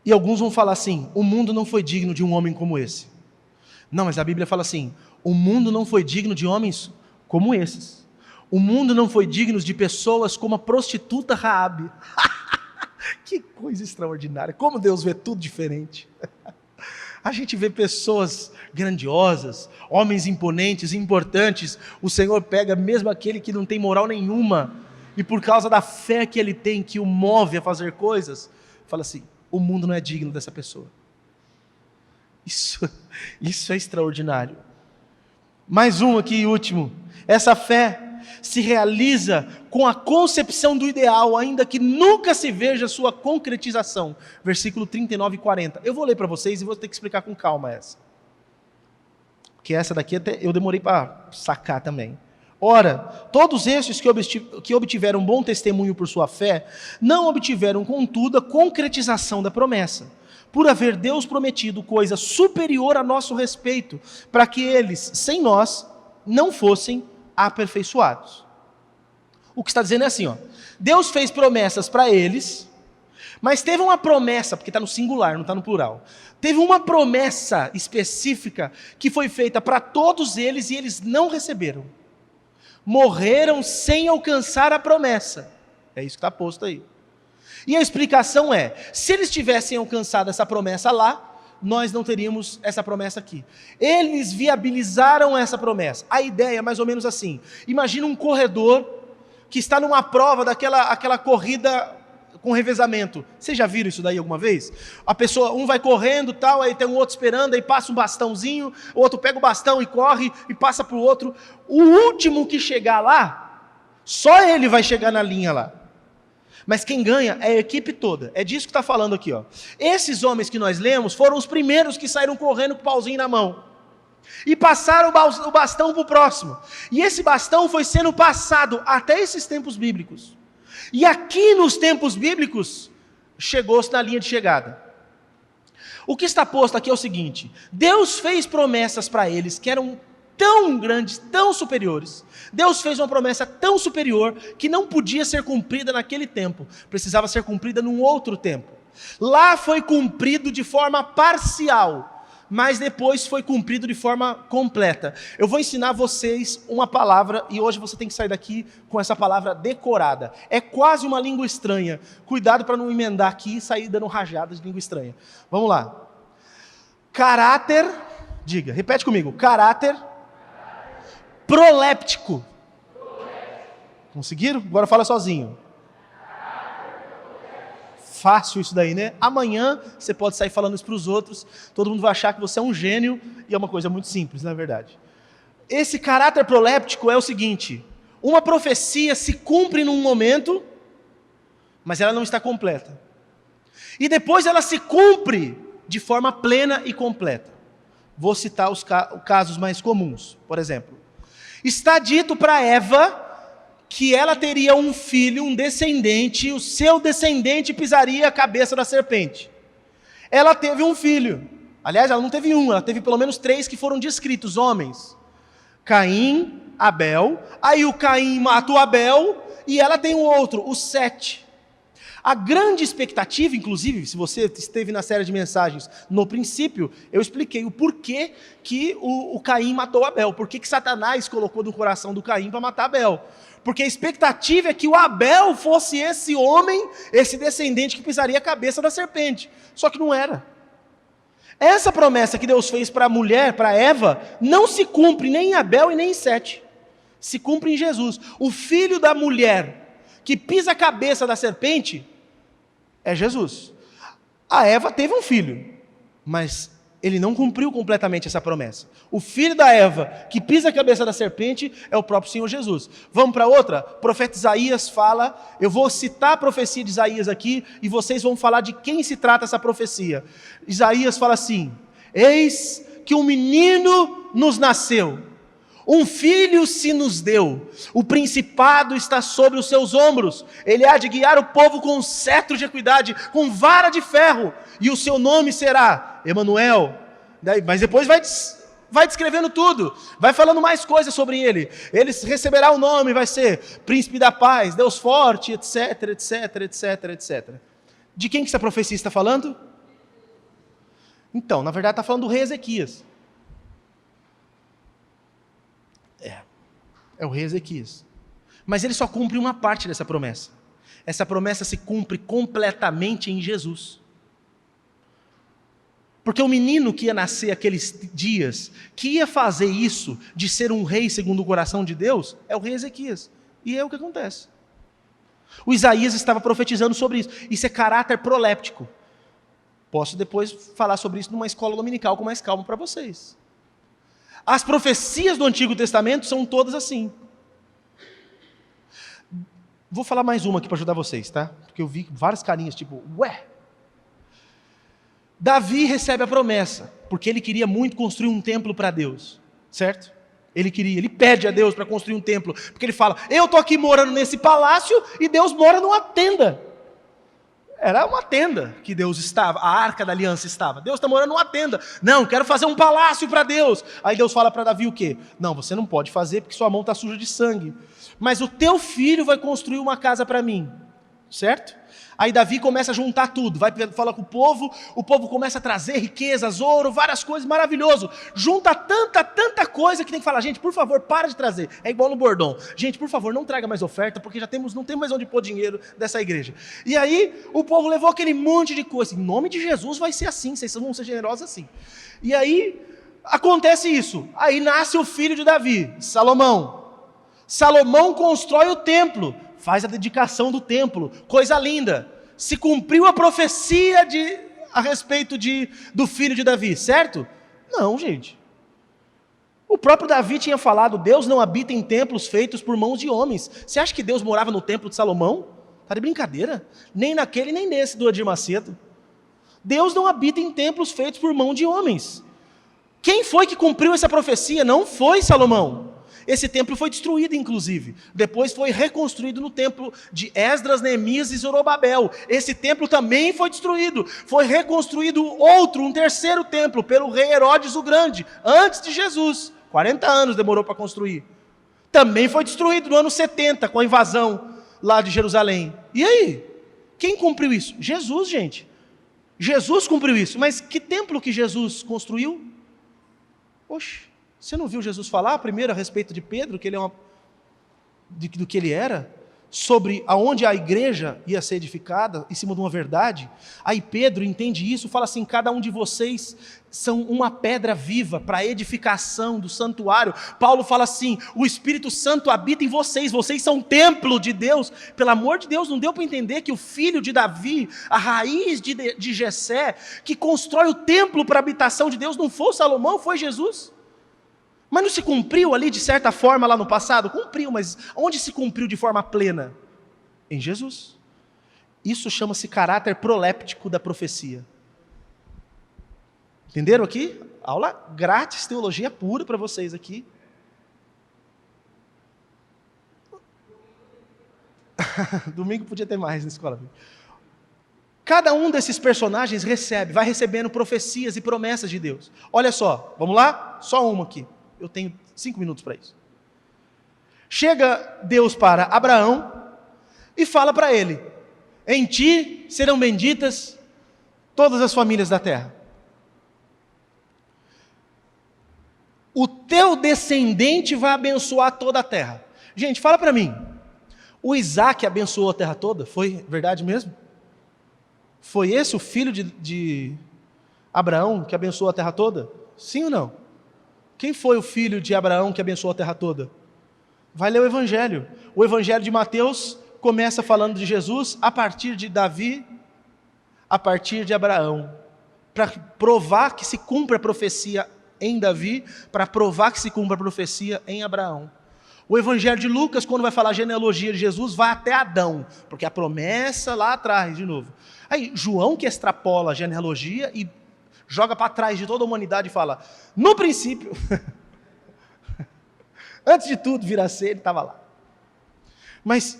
E alguns vão falar assim, o mundo não foi digno de um homem como esse. Não, mas a Bíblia fala assim, o mundo não foi digno de homens como esses. O mundo não foi digno de pessoas como a prostituta Raabe. Que coisa extraordinária, como Deus vê tudo diferente. A gente vê pessoas grandiosas, homens imponentes, importantes, o Senhor pega mesmo aquele que não tem moral nenhuma, e por causa da fé que ele tem, que o move a fazer coisas, fala assim, o mundo não é digno dessa pessoa. Isso é extraordinário. Mais um aqui, último. Essa fé se realiza com a concepção do ideal, ainda que nunca se veja sua concretização. Versículo 39 e 40. Eu vou ler para vocês e vou ter que explicar com calma essa. Porque essa daqui até eu demorei para sacar também. Ora, todos estes que obtiveram bom testemunho por sua fé, não obtiveram, contudo, a concretização da promessa, por haver Deus prometido coisa superior a nosso respeito, para que eles, sem nós, não fossem aperfeiçoados. O que está dizendo é assim, ó, Deus fez promessas para eles, mas teve uma promessa, porque está no singular, não está no plural, teve uma promessa específica que foi feita para todos eles e eles não receberam. Morreram sem alcançar a promessa. É isso que está posto aí. E a explicação é, se eles tivessem alcançado essa promessa lá, nós não teríamos essa promessa aqui. Eles viabilizaram essa promessa. A ideia é mais ou menos assim. Imagina um corredor que está numa prova aquela corrida com revezamento. Vocês já viram isso daí alguma vez? A pessoa, um vai correndo, tal, aí tem um outro esperando, aí passa um bastãozinho, o outro pega o bastão e corre e passa para o outro. O último que chegar lá, só ele vai chegar na linha lá. Mas quem ganha é a equipe toda. É disso que está falando aqui, ó. Esses homens que nós lemos foram os primeiros que saíram correndo com o pauzinho na mão. E passaram o bastão para o próximo. E esse bastão foi sendo passado até esses tempos bíblicos. E aqui nos tempos bíblicos, chegou-se na linha de chegada. O que está posto aqui é o seguinte, Deus fez promessas para eles que eram tão grandes, tão superiores. Deus fez uma promessa tão superior que não podia ser cumprida naquele tempo, precisava ser cumprida num outro tempo. Lá foi cumprido de forma parcial, mas depois foi cumprido de forma completa. Eu vou ensinar vocês uma palavra, e hoje você tem que sair daqui com essa palavra decorada. É quase uma língua estranha. Cuidado para não emendar aqui e sair dando rajadas de língua estranha. Vamos lá. Caráter, diga, repete comigo. Caráter proléptico. Conseguiram? Agora fala sozinho. Fácil isso daí, né? Amanhã você pode sair falando isso para os outros, todo mundo vai achar que você é um gênio, e é uma coisa muito simples, na verdade. Esse caráter proléptico é o seguinte, uma profecia se cumpre num momento, mas ela não está completa. E depois ela se cumpre de forma plena e completa. Vou citar os casos mais comuns, por exemplo. Está dito para Eva que ela teria um filho, um descendente, o seu descendente pisaria a cabeça da serpente. Ela teve um filho. Aliás, ela não teve um, ela teve pelo menos 3 que foram descritos, homens. Caim, Abel, aí o Caim mata o Abel, e ela tem um outro, o Sete. A grande expectativa, inclusive, se você esteve na série de mensagens no princípio, eu expliquei o porquê que o Caim matou Abel, por que Satanás colocou no coração do Caim para matar Abel. Porque a expectativa é que o Abel fosse esse homem, esse descendente que pisaria a cabeça da serpente. Só que não era. Essa promessa que Deus fez para a mulher, para Eva, não se cumpre nem em Abel e nem em Sete. Se cumpre em Jesus. O filho da mulher que pisa a cabeça da serpente é Jesus. A Eva teve um filho, mas ele não cumpriu completamente essa promessa. O filho da Eva, que pisa a cabeça da serpente, é o próprio Senhor Jesus. Vamos para outra? O profeta Isaías fala, eu vou citar a profecia de Isaías aqui, e vocês vão falar de quem se trata essa profecia. Isaías fala assim, eis que um menino nos nasceu, um filho se nos deu, o principado está sobre os seus ombros, ele há de guiar o povo com cetro de equidade, com vara de ferro, e o seu nome será Emanuel. Mas depois vai descrevendo tudo, vai falando mais coisas sobre ele. Ele receberá o nome, vai ser Príncipe da Paz, Deus Forte, etc, etc, etc, etc. De quem que essa profecia está falando? Então, na verdade está falando do rei Ezequias. É o rei Ezequias. Mas ele só cumpre uma parte dessa promessa. Essa promessa se cumpre completamente em Jesus. Porque o menino que ia nascer aqueles dias, que ia fazer isso de ser um rei segundo o coração de Deus, é o rei Ezequias. E é o que acontece. O Isaías estava profetizando sobre isso. Isso é caráter proléptico. Posso depois falar sobre isso numa escola dominical com mais calma para vocês. As profecias do Antigo Testamento são todas assim. Vou falar mais uma aqui para ajudar vocês, tá? Porque eu vi várias carinhas, tipo, ué. Davi recebe a promessa, porque ele queria muito construir um templo para Deus, certo? Ele pede a Deus para construir um templo, porque ele fala, eu estou aqui morando nesse palácio e Deus mora numa tenda. Era uma tenda que Deus estava, a arca da aliança estava. Deus está morando numa tenda. Não, quero fazer um palácio para Deus. Aí Deus fala para Davi o quê? Não, você não pode fazer porque sua mão está suja de sangue. Mas o teu filho vai construir uma casa para mim. Certo? Aí Davi começa a juntar tudo, vai falar com o povo começa a trazer riquezas, ouro, várias coisas, maravilhoso. Junta tanta coisa que tem que falar, gente, por favor, para de trazer. É igual no bordão. Gente, por favor, não traga mais oferta, porque não temos mais onde pôr dinheiro dessa igreja. E aí, o povo levou aquele monte de coisa. Em nome de Jesus vai ser assim, vocês vão ser generosos assim. E aí, acontece isso. Aí nasce o filho de Davi, Salomão. Salomão constrói o templo. Faz a dedicação do templo, coisa linda. Se cumpriu a profecia a respeito do filho de Davi, certo? Não, gente. O próprio Davi tinha falado, Deus não habita em templos feitos por mãos de homens. Você acha que Deus morava no templo de Salomão? Está de brincadeira? Nem naquele, nem nesse do Edir Macedo. Deus não habita em templos feitos por mão de homens. Quem foi que cumpriu essa profecia? Não foi Salomão. Esse templo foi destruído, inclusive. Depois foi reconstruído no templo de Esdras, Neemias e Zorobabel. Esse templo também foi destruído. Foi reconstruído um terceiro templo, pelo rei Herodes o Grande, antes de Jesus. 40 anos demorou para construir. Também foi destruído no ano 70, com a invasão lá de Jerusalém. E aí? Quem cumpriu isso? Jesus, gente. Jesus cumpriu isso. Mas que templo que Jesus construiu? Oxe. Você não viu Jesus falar primeiro a respeito de Pedro, que ele do que ele era? Sobre aonde a igreja ia ser edificada, em cima de uma verdade? Aí Pedro entende isso, fala assim, cada um de vocês são uma pedra viva para a edificação do santuário. Paulo fala assim, o Espírito Santo habita em vocês, vocês são templo de Deus. Pelo amor de Deus, não deu para entender que o filho de Davi, a raiz de Jessé, que constrói o templo para a habitação de Deus, não foi Salomão, foi Jesus. Mas não se cumpriu ali de certa forma lá no passado? Cumpriu, mas onde se cumpriu de forma plena? Em Jesus. Isso chama-se caráter proléptico da profecia. Entenderam aqui? Aula grátis, teologia pura para vocês aqui. Domingo podia ter mais na escola. Cada um desses personagens vai recebendo profecias e promessas de Deus. Olha só, vamos lá? Só uma aqui. Eu tenho 5 minutos para isso. Chega Deus para Abraão e fala para ele, em ti serão benditas todas as famílias da terra. O teu descendente vai abençoar toda a terra. Gente, fala para mim, o Isaac abençoou a terra toda? Foi verdade mesmo? Foi esse o filho de Abraão que abençoou a terra toda? Sim ou não? Quem foi o filho de Abraão que abençoou a terra toda? Vai ler o Evangelho. O Evangelho de Mateus começa falando de Jesus a partir de Davi, a partir de Abraão. Para provar que se cumpre a profecia em Davi, para provar que se cumpre a profecia em Abraão. O Evangelho de Lucas, quando vai falar a genealogia de Jesus, vai até Adão, porque a promessa lá atrás, de novo. Aí João que extrapola a genealogia e joga para trás de toda a humanidade e fala, no princípio, antes de tudo vir a ser, ele estava lá. Mas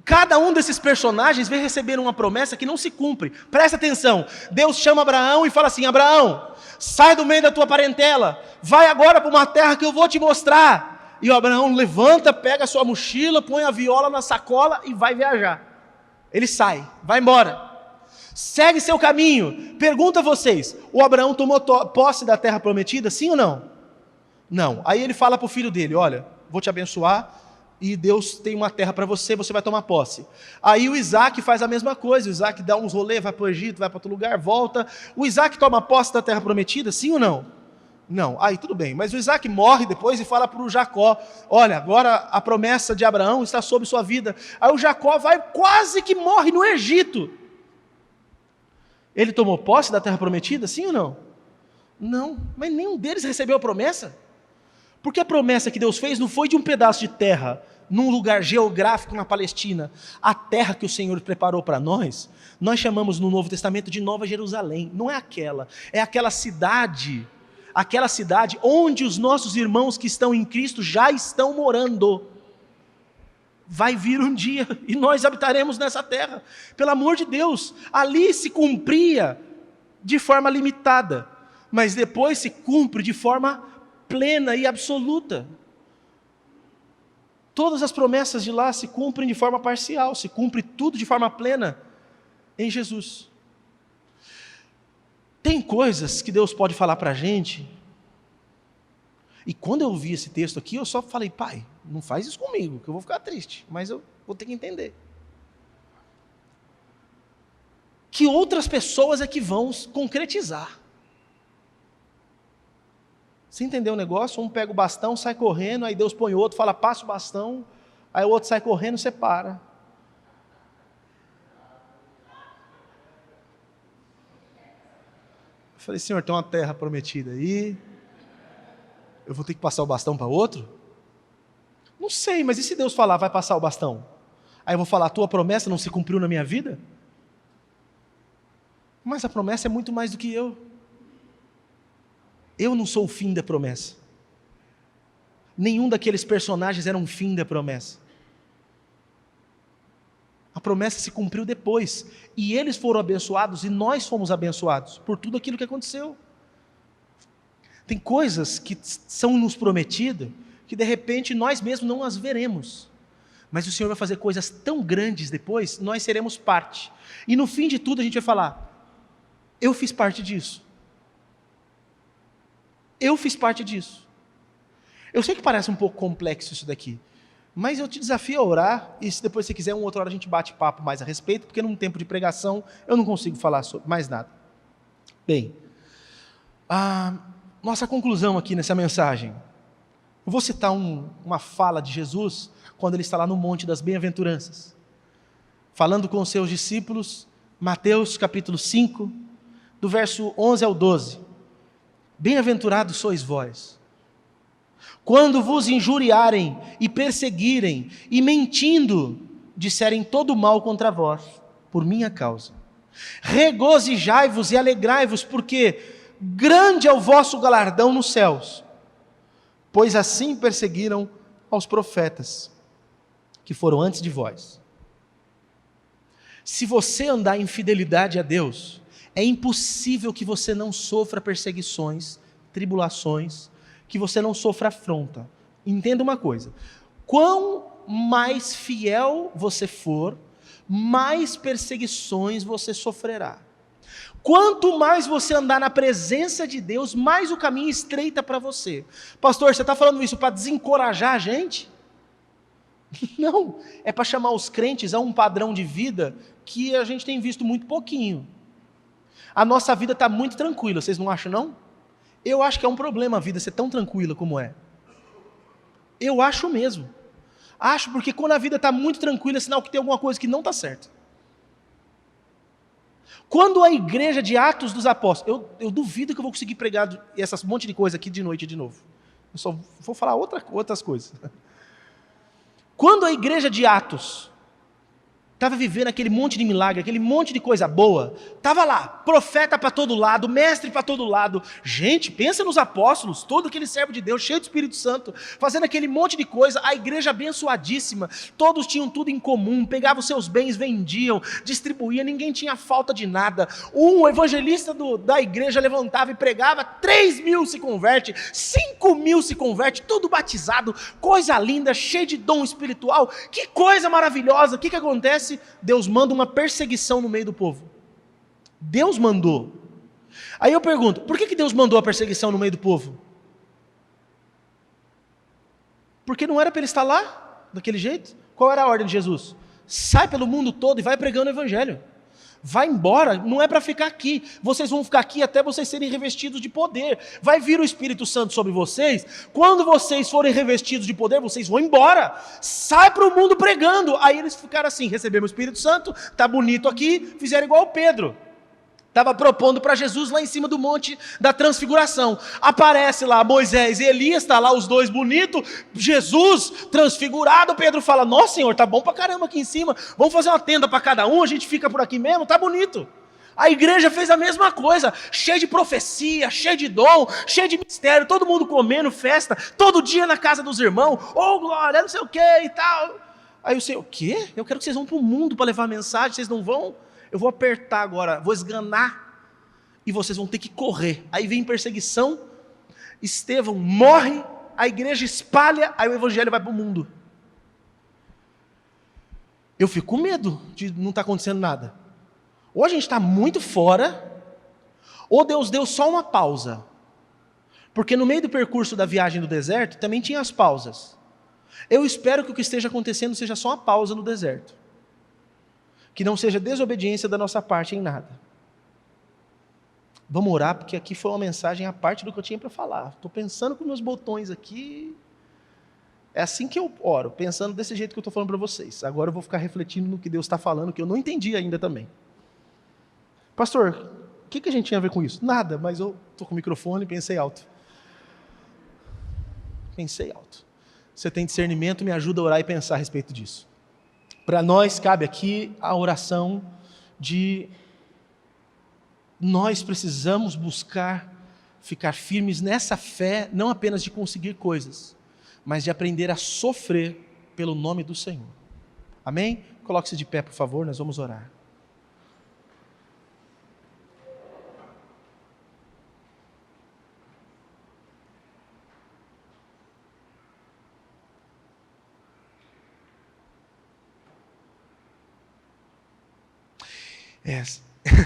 cada um desses personagens vem receber uma promessa que não se cumpre. Presta atenção, Deus chama Abraão e fala assim, Abraão, sai do meio da tua parentela, vai agora para uma terra que eu vou te mostrar. E o Abraão levanta, pega a sua mochila, põe a viola na sacola e vai viajar. Ele sai, vai embora. Segue seu caminho. Pergunta a vocês, o Abraão tomou posse da terra prometida, sim ou não? Não. Aí ele fala para o filho dele, olha, vou te abençoar e Deus tem uma terra para você, você vai tomar posse. Aí o Isaac faz a mesma coisa, o Isaac dá uns rolês, vai para o Egito, vai para outro lugar, volta. O Isaac toma posse da terra prometida, sim ou não? Não. Aí tudo bem, mas o Isaac morre depois e fala para o Jacó, olha, agora a promessa de Abraão está sobre sua vida. Aí o Jacó vai, quase que morre no Egito. Ele tomou posse da terra prometida, sim ou não? Não, mas nenhum deles recebeu a promessa. Porque a promessa que Deus fez não foi de um pedaço de terra, num lugar geográfico na Palestina. A terra que o Senhor preparou para nós chamamos no Novo Testamento de Nova Jerusalém. Não é aquela cidade onde os nossos irmãos que estão em Cristo já estão morando. Vai vir um dia e nós habitaremos nessa terra. Pelo amor de Deus, ali se cumpria de forma limitada, mas depois se cumpre de forma plena e absoluta. Todas as promessas de lá se cumprem de forma parcial, se cumpre tudo de forma plena em Jesus. Tem coisas que Deus pode falar para a gente, e quando eu vi esse texto aqui, eu só falei, pai, não faz isso comigo, que eu vou ficar triste, mas eu vou ter que entender. Que outras pessoas é que vão concretizar. Você entendeu o negócio? Um pega o bastão, sai correndo, aí Deus põe o outro, fala, passa o bastão, aí o outro sai correndo, você para. Eu falei, Senhor, tem uma terra prometida aí, eu vou ter que passar o bastão para outro? Não sei, mas e se Deus falar, vai passar o bastão? Aí eu vou falar, a tua promessa não se cumpriu na minha vida? Mas a promessa é muito mais do que eu. Eu não sou o fim da promessa. Nenhum daqueles personagens era um fim da promessa. A promessa se cumpriu depois. E eles foram abençoados e nós fomos abençoados por tudo aquilo que aconteceu. Tem coisas que são nos prometidas que de repente nós mesmos não as veremos. Mas o Senhor vai fazer coisas tão grandes depois, nós seremos parte. E no fim de tudo a gente vai falar, eu fiz parte disso. Eu fiz parte disso. Eu sei que parece um pouco complexo isso daqui, mas eu te desafio a orar, e se depois você quiser, uma outra hora a gente bate papo mais a respeito, porque num tempo de pregação eu não consigo falar sobre mais nada. Bem, nossa conclusão aqui nessa mensagem. Eu vou citar uma fala de Jesus, quando ele está lá no Monte das Bem-aventuranças, falando com os seus discípulos, Mateus capítulo 5, do verso 11 ao 12. Bem-aventurados sois vós, quando vos injuriarem e perseguirem, e mentindo, disserem todo mal contra vós, por minha causa. Regozijai-vos e alegrai-vos, porque grande é o vosso galardão nos céus, pois assim perseguiram aos profetas, que foram antes de vós. Se você andar em fidelidade a Deus, é impossível que você não sofra perseguições, tribulações, que você não sofra afronta. Entenda uma coisa, quão mais fiel você for, mais perseguições você sofrerá. Quanto mais você andar na presença de Deus, mais o caminho estreita para você. Pastor, você está falando isso para desencorajar a gente? Não, é para chamar os crentes a um padrão de vida que a gente tem visto muito pouquinho. A nossa vida está muito tranquila, vocês não acham não? Eu acho que é um problema a vida ser tão tranquila como é. Eu acho mesmo. Acho porque quando a vida está muito tranquila, é sinal que tem alguma coisa que não está certa. Quando a igreja de Atos dos Apóstolos, eu duvido que eu vou conseguir pregar essas monte de coisa aqui de noite de novo. Eu só vou falar outras coisas. Quando a igreja de Atos estava vivendo aquele monte de milagre, aquele monte de coisa boa, estava lá, profeta para todo lado, mestre para todo lado. Gente, pensa nos apóstolos, todo aquele servo de Deus, cheio do Espírito Santo, fazendo aquele monte de coisa, a igreja abençoadíssima, todos tinham tudo em comum, pegavam os seus bens, vendiam, distribuíam, ninguém tinha falta de nada. Um evangelista da igreja levantava e pregava, 3.000 se converte, 5.000 se converte, tudo batizado, coisa linda, cheio de dom espiritual, que coisa maravilhosa. O que acontece? Deus manda uma perseguição no meio do povo. Deus mandou. Aí eu pergunto, por que Deus mandou a perseguição no meio do povo? Porque não era para ele estar lá, daquele jeito? Qual era a ordem de Jesus? Sai pelo mundo todo e vai pregando o evangelho. Vai embora, não é para ficar aqui. Vocês vão ficar aqui até vocês serem revestidos de poder. Vai vir o Espírito Santo sobre vocês. Quando vocês forem revestidos de poder, vocês vão embora. Sai para o mundo pregando. Aí eles ficaram assim, receberam o Espírito Santo, tá bonito aqui, fizeram igual o Pedro. Estava propondo para Jesus lá em cima do monte da transfiguração. Aparece lá Moisés e Elias, está lá os dois bonitos, Jesus transfigurado. Pedro fala, nossa Senhor, tá bom para caramba aqui em cima, vamos fazer uma tenda para cada um, a gente fica por aqui mesmo, tá bonito. A igreja fez a mesma coisa, cheia de profecia, cheia de dom, cheia de mistério, todo mundo comendo, festa, todo dia na casa dos irmãos, oh glória, não sei o que e tal. Aí eu sei, o quê? Eu quero que vocês vão para o mundo para levar a mensagem, vocês não vão? Eu vou apertar agora, vou esganar, e vocês vão ter que correr. Aí vem perseguição, Estevão morre, a igreja espalha, aí o evangelho vai para o mundo. Eu fico com medo de não estar acontecendo nada. Ou a gente está muito fora, ou Deus deu só uma pausa. Porque no meio do percurso da viagem do deserto, também tinha as pausas. Eu espero que o que esteja acontecendo seja só uma pausa no deserto. Que não seja desobediência da nossa parte em nada. Vamos orar, porque aqui foi uma mensagem à parte do que eu tinha para falar. Estou pensando com meus botões aqui. É assim que eu oro, pensando desse jeito que eu estou falando para vocês. Agora eu vou ficar refletindo no que Deus está falando, que eu não entendi ainda também. Pastor, o que a gente tinha a ver com isso? Nada, mas eu estou com o microfone e pensei alto. Pensei alto. Você tem discernimento, me ajuda a orar e pensar a respeito disso. Para nós cabe aqui a oração de nós precisamos buscar ficar firmes nessa fé, não apenas de conseguir coisas, mas de aprender a sofrer pelo nome do Senhor. Amém? Coloque-se de pé, por favor, nós vamos orar.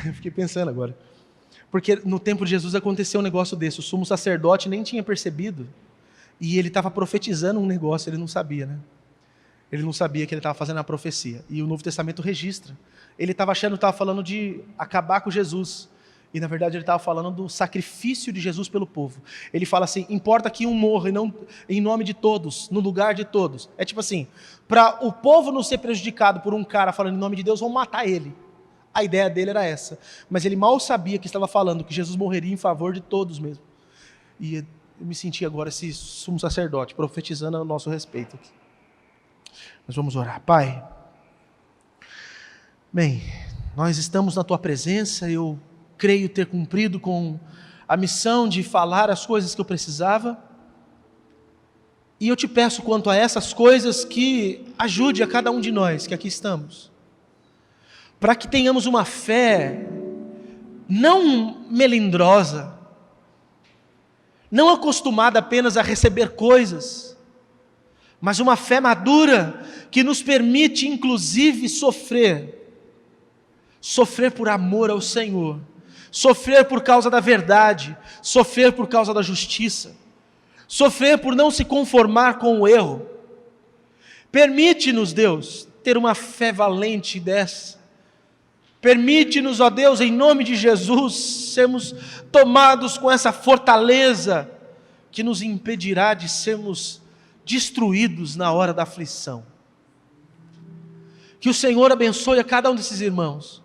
Eu fiquei pensando agora. Porque no tempo de Jesus aconteceu um negócio desse. O sumo sacerdote nem tinha percebido. E ele estava profetizando um negócio, ele não sabia, né? Ele não sabia que ele estava fazendo a profecia. E o Novo Testamento registra. Ele estava achando que estava falando de acabar com Jesus. E na verdade ele estava falando do sacrifício de Jesus pelo povo. Ele fala assim, importa que um morra e não em nome de todos, no lugar de todos. É tipo assim, para o povo não ser prejudicado por um cara falando em nome de Deus, vão matar ele. A ideia dele era essa. Mas ele mal sabia que estava falando que Jesus morreria em favor de todos mesmo. E eu me senti agora esse sumo sacerdote profetizando a nosso respeito aqui. Nós vamos orar. Pai, bem, nós estamos na Tua presença, eu creio ter cumprido com a missão de falar as coisas que eu precisava. E eu te peço quanto a essas coisas que ajude a cada um de nós que aqui estamos. Para que tenhamos uma fé não melindrosa, não acostumada apenas a receber coisas, mas uma fé madura que nos permite inclusive sofrer por amor ao Senhor, sofrer por causa da verdade, sofrer por causa da justiça, sofrer por não se conformar com o erro. Permite-nos, Deus, ter uma fé valente dessa. Permite-nos, ó Deus, em nome de Jesus, sermos tomados com essa fortaleza que nos impedirá de sermos destruídos na hora da aflição. Que o Senhor abençoe a cada um desses irmãos,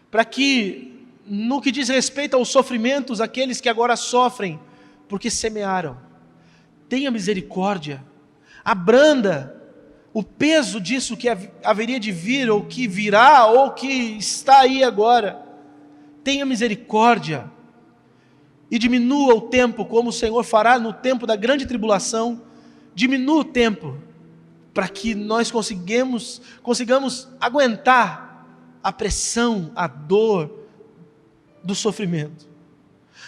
para que, no que diz respeito aos sofrimentos, aqueles que agora sofrem porque semearam, tenha misericórdia, abranda o peso disso que haveria de vir, ou que virá, ou que está aí agora. Tenha misericórdia e diminua o tempo, como o Senhor fará no tempo da grande tribulação. Diminua o tempo, para que nós consigamos aguentar a pressão, a dor do sofrimento.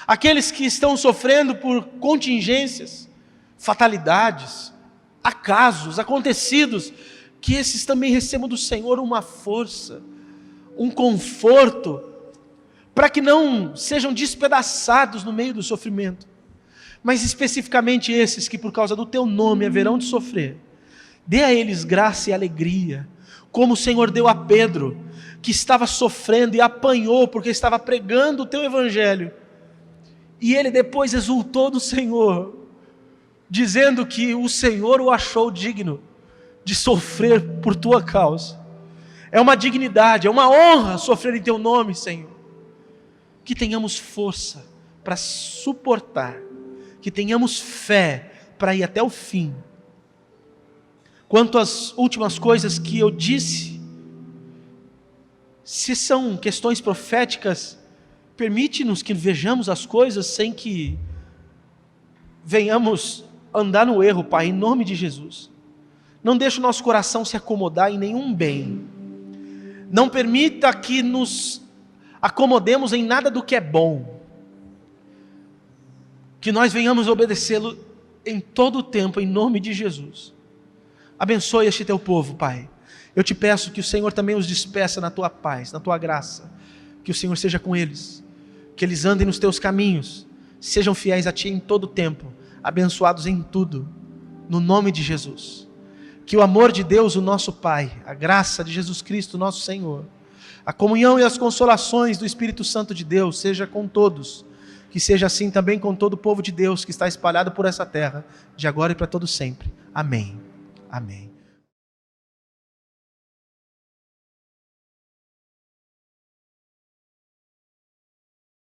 Aqueles que estão sofrendo por contingências, fatalidades, acasos, acontecidos, que esses também recebam do Senhor uma força, um conforto, para que não sejam despedaçados no meio do sofrimento. Mas especificamente esses que por causa do teu nome haverão de sofrer, dê a eles graça e alegria, como o Senhor deu a Pedro, que estava sofrendo e apanhou porque estava pregando o teu evangelho, e ele depois exultou no Senhor, dizendo que o Senhor o achou digno de sofrer por tua causa. É uma dignidade, é uma honra sofrer em teu nome, Senhor. Que tenhamos força para suportar, que tenhamos fé para ir até o fim. Quanto às últimas coisas que eu disse, se são questões proféticas, permite-nos que vejamos as coisas sem que venhamos andar no erro, Pai, em nome de Jesus. Não deixe o nosso coração se acomodar em nenhum bem. Não permita que nos acomodemos em nada do que é bom. Que nós venhamos obedecê-lo em todo o tempo, em nome de Jesus. Abençoe este teu povo, Pai. Eu te peço que o Senhor também os despeça na tua paz, na tua graça. Que o Senhor seja com eles. Que eles andem nos teus caminhos. Sejam fiéis a ti em todo o tempo. Abençoados em tudo, no nome de Jesus. Que o amor de Deus, o nosso Pai, a graça de Jesus Cristo, nosso Senhor, a comunhão e as consolações do Espírito Santo de Deus, seja com todos, que seja assim também com todo o povo de Deus que está espalhado por essa terra, de agora e para todo sempre. Amém. Amém.